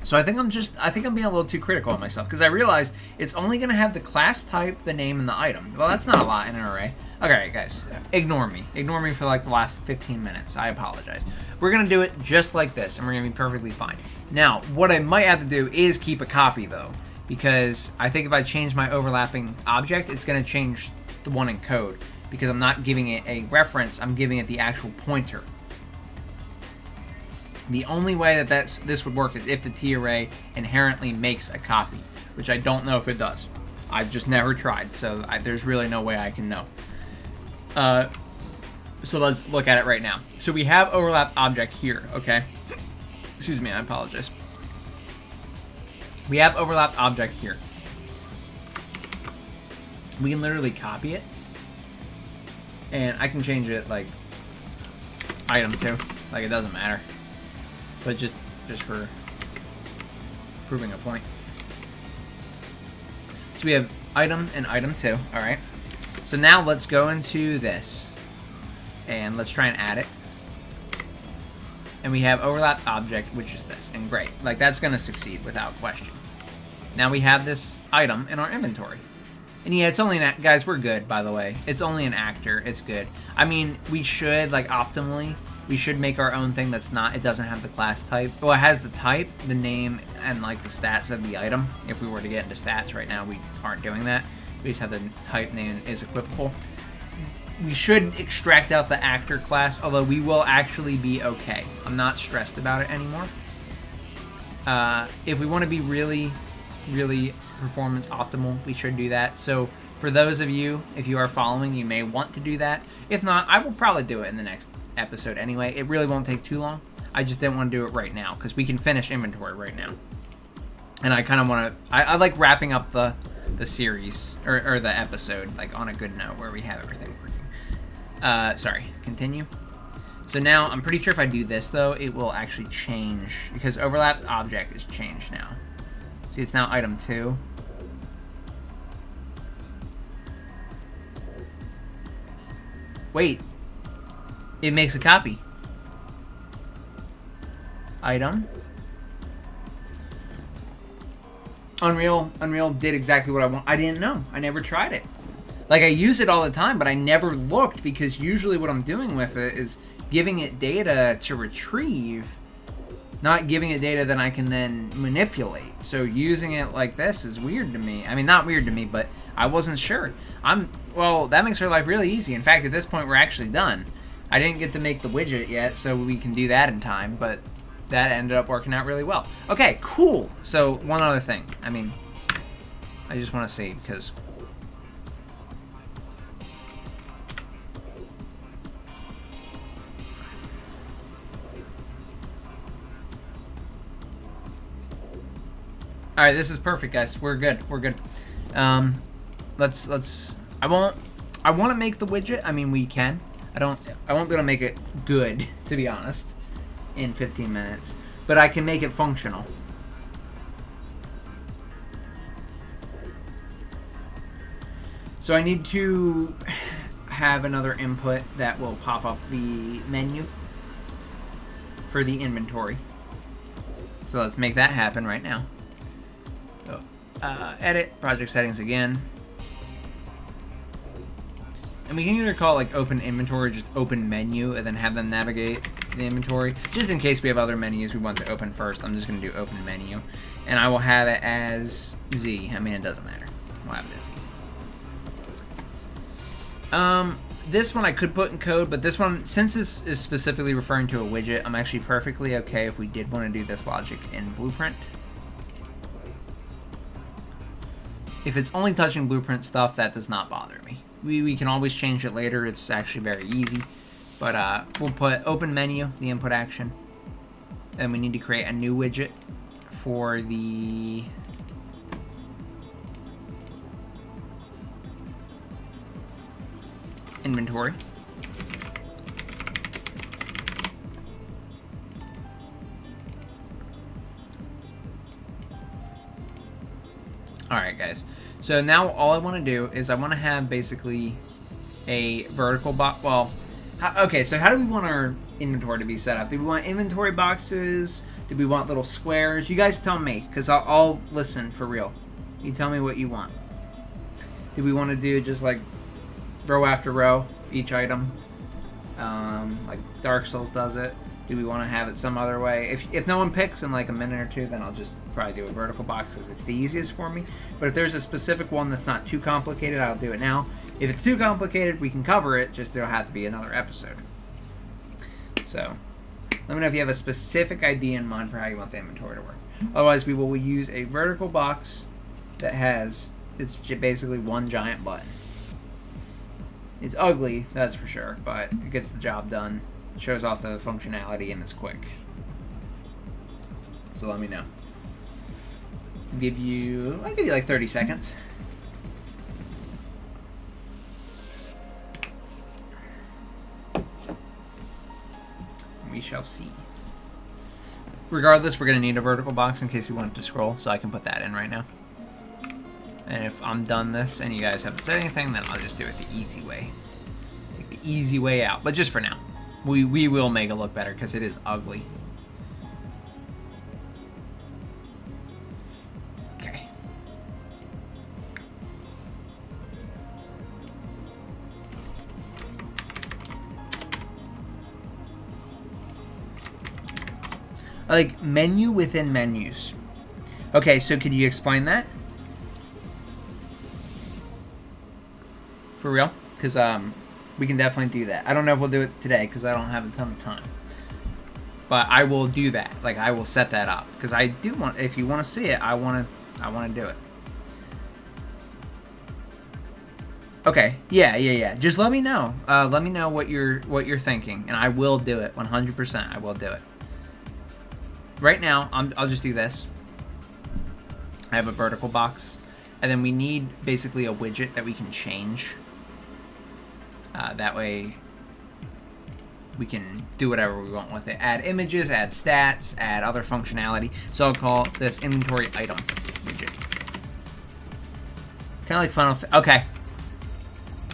So I think I'm being a little too critical of myself because I realized it's only going to have the class type, the name, and the item. Well, that's not a lot in an array. Okay, guys, ignore me. Ignore me for like the last 15 minutes. I apologize. We're going to do it just like this, and we're going to be perfectly fine. Now, what I might have to do is keep a copy, though, because I think if I change my overlapping object, it's going to change the one in code because I'm not giving it a reference. I'm giving it the actual pointer. The only way that this would work is if the T-array inherently makes a copy, which I don't know if it does. I've just never tried, so there's really no way I can know. So let's look at it right now. So we have overlap object here, okay? Excuse me, I apologize. We have overlap object here. We can literally copy it, and I can change it like item 2, like it doesn't matter. But just for proving a point. So we have item and item 2, alright? So now let's go into this, and let's try and add it. And we have overlap object, which is this, and great. Like, that's going to succeed without question. Now we have this item in our inventory. And yeah, it's only an guys, we're good, by the way. It's only an actor, it's good. I mean, we should, like, optimally, we should make our own thing that's not, it doesn't have the class type. Well, it has the type, the name, and like the stats of the item. If we were to get into stats right now, we aren't doing that. We just have the type, name is equipable. We should extract out the actor class, although we will actually be okay. I'm not stressed about it anymore. If we want to be really, really performance optimal, we should do that. So for those of you, if you are following, you may want to do that. If not, I will probably do it in the next episode anyway. It really won't take too long. I just didn't want to do it right now because we can finish inventory right now. And I kind of want to, I like wrapping up the series or the episode like on a good note where we have everything working. Sorry, continue. So now I'm pretty sure if I do this though, it will actually change because overlapped object is changed now. See, it's now item 2. Wait. It makes a copy. Item. Unreal did exactly what I want. I didn't know. I never tried it. Like, I use it all the time, but I never looked because usually what I'm doing with it is giving it data to retrieve, not giving it data that I can then manipulate. So using it like this is weird to me. I mean, not weird to me, but I wasn't sure. Well, that makes our life really easy. In fact, at this point, we're actually done. I didn't get to make the widget yet, so we can do that in time, but that ended up working out really well. Okay, cool. So, one other thing. I mean, I just want to see, because alright, this is perfect, guys. We're good. We're good. Let's I want to make the widget. I mean, we can. I won't be able to make it good, to be honest, in 15 minutes. But I can make it functional. So I need to have another input that will pop up the menu for the inventory. So let's make that happen right now. So, edit, project settings again. And we can either call it like open inventory or just open menu and then have them navigate the inventory. Just in case we have other menus we want to open first, I'm just going to do open menu. And I will have it as Z. I mean, it doesn't matter. We'll have it as Z. This one I could put in code, but this one, since this is specifically referring to a widget, I'm actually perfectly okay if we did want to do this logic in Blueprint. If it's only touching Blueprint stuff, that does not bother me. We can always change it later. It's actually very easy. But we'll put open menu, the input action. Then we need to create a new widget for the inventory. Alright, guys. So now all I want to do is I want to have basically a vertical box. Well, okay, so how do we want our inventory to be set up? Do we want inventory boxes? Do we want little squares? You guys tell me, because I'll listen for real. You tell me what you want. Do we want to do just like row after row, each item? Like Dark Souls does it? Do we want to have it some other way? If no one picks in like a minute or two, then I'll just probably do a vertical box because it's the easiest for me. But if there's a specific one that's not too complicated, I'll do it now. If it's too complicated, we can cover it, just there'll have to be another episode. So, let me know if you have a specific idea in mind for how you want the inventory to work. Otherwise, we will use a vertical box that has, it's basically one giant button. It's ugly, that's for sure, but it gets the job done. It shows off the functionality and it's quick. So let me know. I'll give you like 30 seconds. We shall see. Regardless, we're going to need a vertical box in case we want it to scroll, so I can put that in right now. And if I'm done this and you guys haven't said anything, then I'll just do it the easy way. Take the easy way out, but just for now. We will make it look better because it is ugly. Okay. Like menu within menus. Okay, so could you explain that? For real? Because we can definitely do that. I don't know if we'll do it today because I don't have a ton of time. But I will do that. Like I will set that up because I do want. If you want to see it, I want to do it. Okay. Yeah. Just let me know. Let me know what you're thinking, and I will do it 100%. I will do it. Right now, I'll just do this. I have a vertical box, and then we need basically a widget that we can change. That way, we can do whatever we want with it. Add images, add stats, add other functionality. So I'll call this inventory item widget. Kind of like Final. Okay.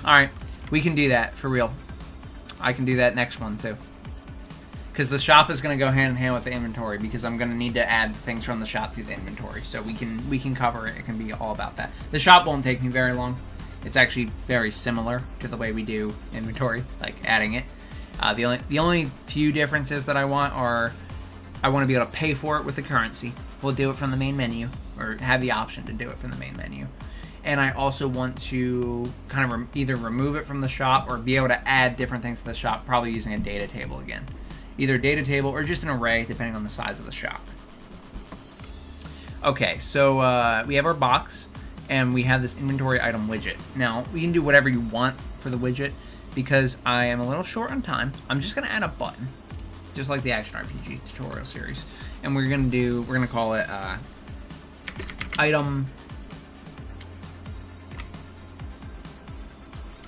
All right, we can do that for real. I can do that next one too. Because the shop is going to go hand in hand with the inventory because I'm going to need to add things from the shop to the inventory. So we can cover it. It can be all about that. The shop won't take me very long. It's actually very similar to the way we do inventory, like adding it. The only few differences that I want are I want to be able to pay for it with the currency. We'll do it from the main menu, or have the option to do it from the main menu. And I also want to kind of either remove it from the shop or be able to add different things to the shop, probably using a data table again. Either data table or just an array, depending on the size of the shop. Okay, so we have our box, and we have this inventory item widget. Now, we can do whatever you want for the widget, because I am a little short on time. I'm just going to add a button, just like the Action RPG tutorial series. And we're going to call it item.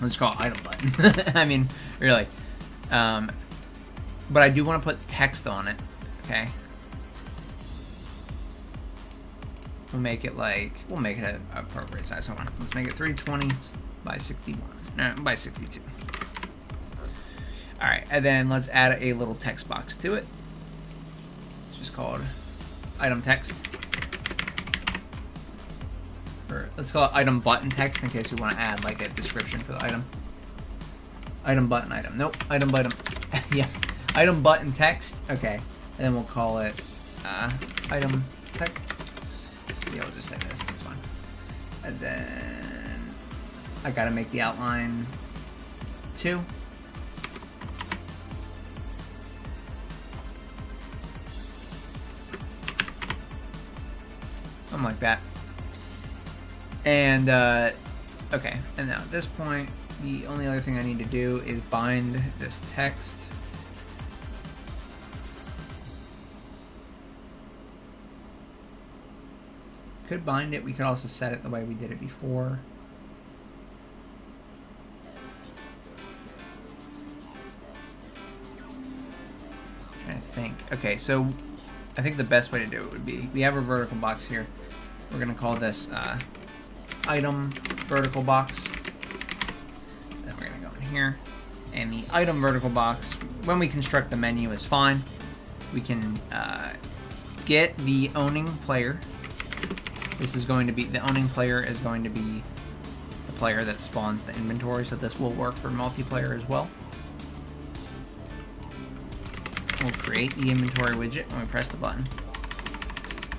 Let's call it item button. I mean, really. But I do want to put text on it, okay? We'll make it an appropriate size. Hold on. Let's make it 320 by 61. No, by 62. All right, and then let's add a little text box to it. It's just called item text. Or let's call it item button text in case we want to add like a description for the item. Item button item. Nope. Item button. Yeah. Item button text. Okay. And then we'll call it item text. Yeah, we'll just say this. That's fine. And then I gotta make the outline 2. Something like that. And okay. And now at this point, the only other thing I need to do is bind this text. Could bind it. We could also set it the way we did it before. I'm trying to think. Okay, so I think the best way to do it would be we have a vertical box here. We're going to call this item vertical box. Then we're going to go in here. And the item vertical box, when we construct the menu, is fine. We can get the owning player. This is going to be, the owning player is going to be the player that spawns the inventory, so this will work for multiplayer as well. We'll create the inventory widget when we press the button.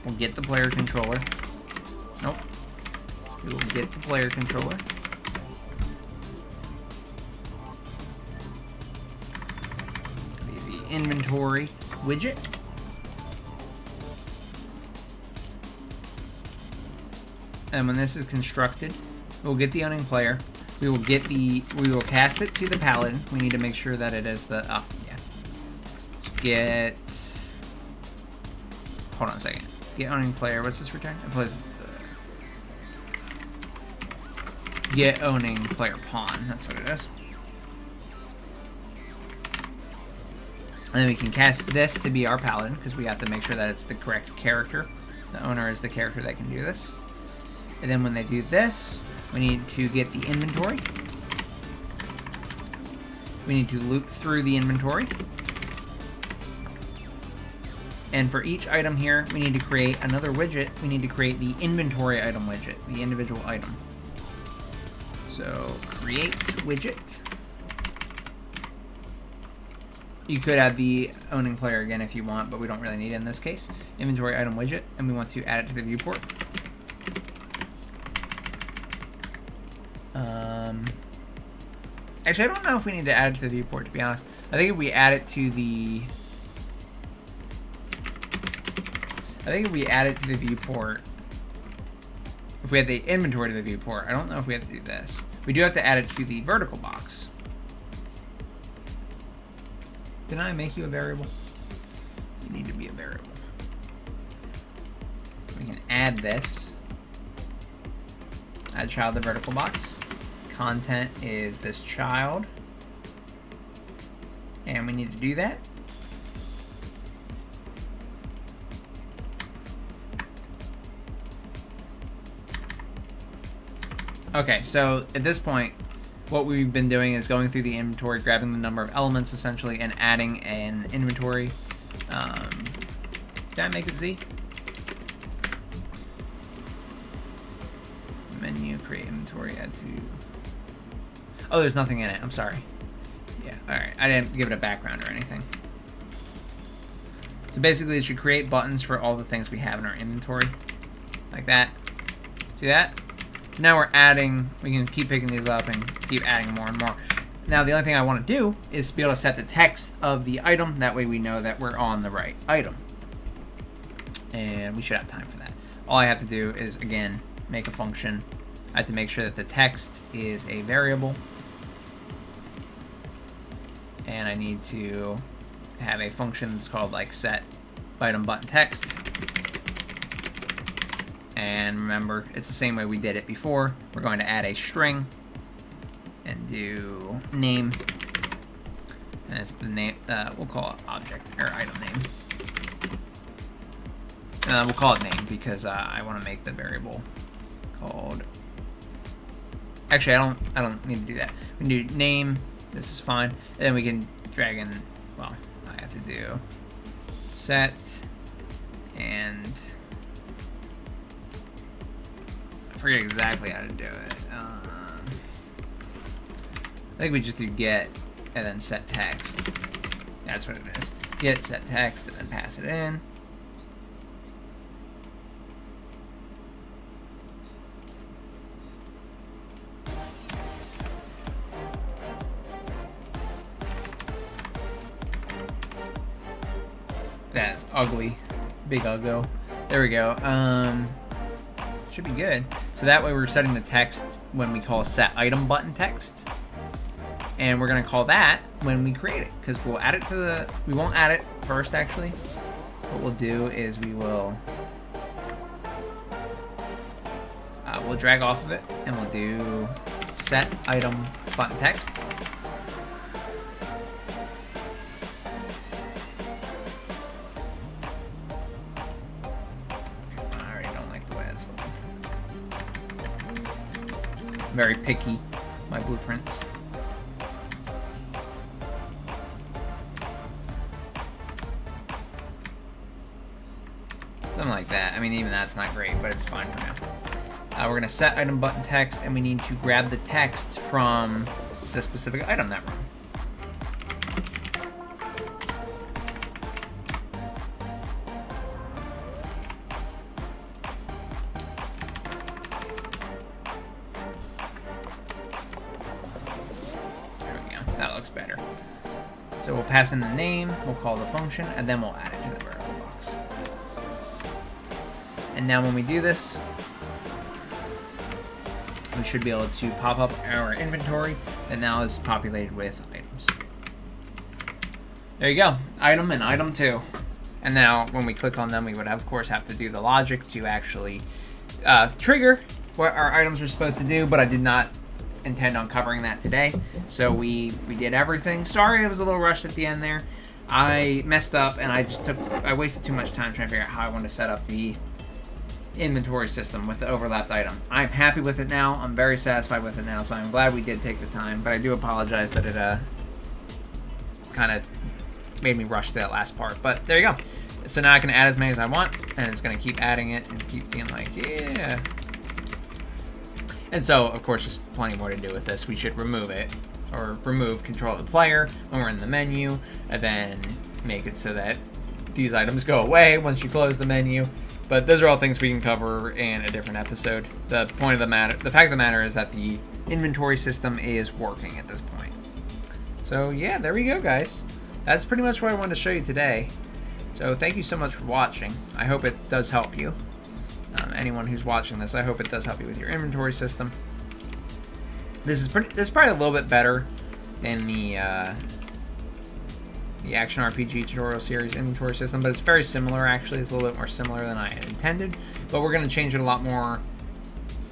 We'll get the player controller. Nope. We will get the player controller. The inventory widget. And when this is constructed, we'll get the owning player. We will cast it to the paladin. We need to make sure that it is the, hold on a second. Get owning player, what's this return? It plays get owning player pawn, that's what it is. And then we can cast this to be our paladin, because we have to make sure that it's the correct character. The owner is the character that can do this. And then when they do this, we need to get the inventory. We need to loop through the inventory. And for each item here, we need to create another widget. We need to create the inventory item widget, the individual item. So, create widget. You could add the owning player again if you want, but we don't really need it in this case. Inventory item widget, and we want to add it to the viewport. Actually, I don't know if we need to add it to the viewport, to be honest. I think if we add it to the... viewport, if we add the inventory to the viewport, I don't know if we have to do this. We do have to add it to the vertical box. Didn't I make you a variable? You need to be a variable. We can add this. Add child to the vertical box. Content is this child. And we need to do that. Okay, so at this point, what we've been doing is going through the inventory, grabbing the number of elements essentially, and adding an inventory. Did I make it Z? Menu, create inventory, add to... Oh, there's nothing in it. I'm sorry. Yeah, alright. I didn't give it a background or anything. So basically, it should create buttons for all the things we have in our inventory. Like that. See that? Now we're adding, we can keep picking these up and keep adding more and more. Now the only thing I want to do is be able to set the text of the item. That way we know that we're on the right item. And we should have time for that. All I have to do is, again, make a function. I have to make sure that the text is a variable. And I need to have a function that's called like set item button text. And remember, it's the same way we did it before. We're going to add a string and do name. And it's the name, we'll call it object or item name. We'll call it name because I want to make the variable called. Actually, I don't need to do that. We can do name. This is fine. And then we can drag in. Well, I have to do set and. I forget exactly how to do it. I think we just do get and then set text. That's what it is. Get set text and then pass it in. That's ugly. Big uggo. There we go. Should be good. So that way we're setting the text when we call set item button text. And we're going to call that when we create it. Because we'll add it to the... We won't add it first, actually. What we'll do is we will... we'll drag off of it. And we'll do set item button text. I already don't like the way that's looking. very picky, my blueprints. Something like that. I mean, even that's not great, but it's fine for now. We're going to set item button text, and we need to grab the text from the specific item that we're on. There we go. That looks better. So we'll pass in the name, we'll call the function, and then we'll add it to the variable box. And now when we do this, we should be able to pop up our inventory that now is populated with items. There you go, item and item 2. And now when we click on them, we would of course have to do the logic to actually trigger what our items are supposed to do, but I did not intend on covering that today. So we did everything. Sorry I was a little rushed at the end there. I messed up and I wasted too much time trying to figure out how I want to set up the inventory system with the overlapped item. I'm happy with it now. I'm very satisfied with it now, so I'm glad we did take the time, but I do apologize that it kind of made me rush to that last part. But there you go. So now I can add as many as I want, and it's going to keep adding it and keep being like, yeah. And so, of course, there's plenty more to do with this. We should remove it, or remove control of the player when we're in the menu, and then make it so that these items go away once you close the menu. But those are all things we can cover in a different episode. The fact of the matter is that the inventory system is working at this point. So yeah, there we go, guys. That's pretty much what I wanted to show you today. So thank you so much for watching. I hope it does help you. Anyone who's watching this, I hope it does help you with your inventory system. This is probably a little bit better than the Action RPG tutorial series inventory system, but it's very similar actually. It's a little bit more similar than I had intended, but we're going to change it a lot more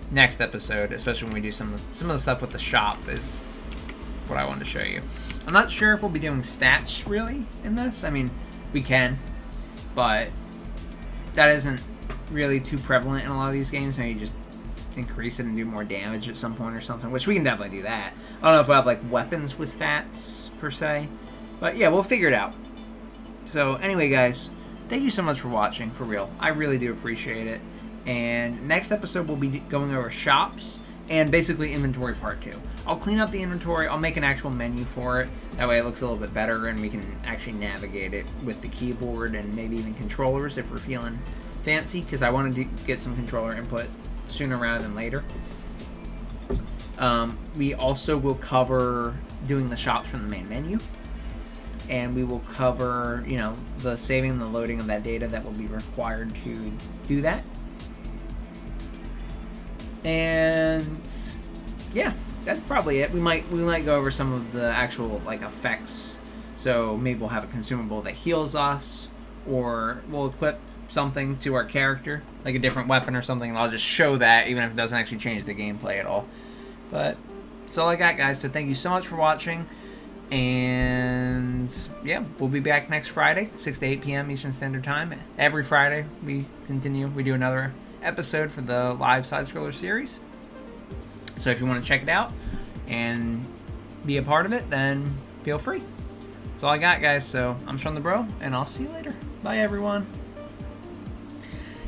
next episode, especially when we do some of the stuff with the shop is what I wanted to show you. I'm not sure if we'll be doing stats really in this. I mean, we can, but that isn't really too prevalent in a lot of these games. Maybe just increase it and do more damage at some point or something, which we can definitely do that. I don't know if we'll have like weapons with stats per se, but yeah, we'll figure it out. So anyway, guys, thank you so much for watching, for real. I really do appreciate it. And next episode, we'll be going over shops and basically inventory part 2. I'll clean up the inventory. I'll make an actual menu for it. That way it looks a little bit better and we can actually navigate it with the keyboard and maybe even controllers if we're feeling fancy, because I wanted to get some controller input sooner rather than later. We also will cover doing the shops from the main menu. And we will cover, you know, the saving and the loading of that data that will be required to do that. And yeah, that's probably it. We might go over some of the actual like effects. So maybe we'll have a consumable that heals us, or we'll equip something to our character, like a different weapon or something, and I'll just show that even if it doesn't actually change the gameplay at all. But that's all I got, guys. So thank you so much for watching. And yeah, we'll be back next Friday, 6 to 8 p.m. Eastern Standard Time. Every Friday we do another episode for the live side-scroller series. So if you want to check it out and be a part of it, then feel free. That's all I got, guys. So I'm Shawnthebro, and I'll see you later. Bye, everyone.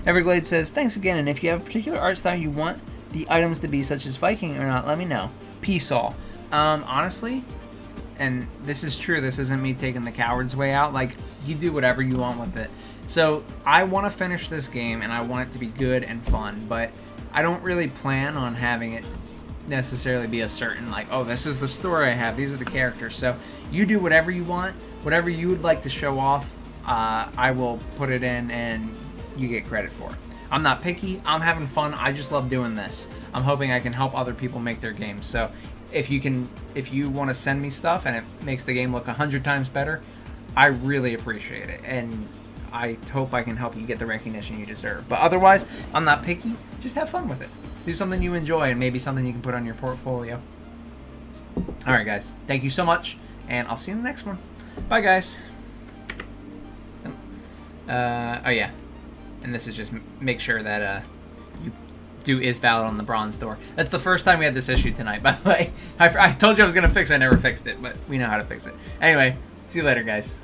Everglade says, thanks again, and if you have a particular art style you want the items to be, such as Viking or not, let me know. Peace all. Honestly, and this is true, this isn't me taking the coward's way out, like, you do whatever you want with it. So, I want to finish this game, and I want it to be good and fun, but I don't really plan on having it necessarily be a certain, like, oh, this is the story I have, these are the characters. So, you do whatever you want, whatever you would like to show off, I will put it in, and you get credit for it. I'm not picky, I'm having fun, I just love doing this. I'm hoping I can help other people make their games. So, if you want to send me stuff and it makes the game look 100 times better, I really appreciate it, and I hope I can help you get the recognition you deserve. But otherwise, I'm not picky. Just have fun with it. Do something you enjoy, and maybe something you can put on your portfolio. Alright, guys. Thank you so much, and I'll see you in the next one. Bye, guys. Oh, yeah. And this is just make sure that you do is valid on the bronze door. That's the first time we had this issue tonight, by the way. I told you I was going to fix it. I never fixed it, but we know how to fix it. Anyway, see you later, guys.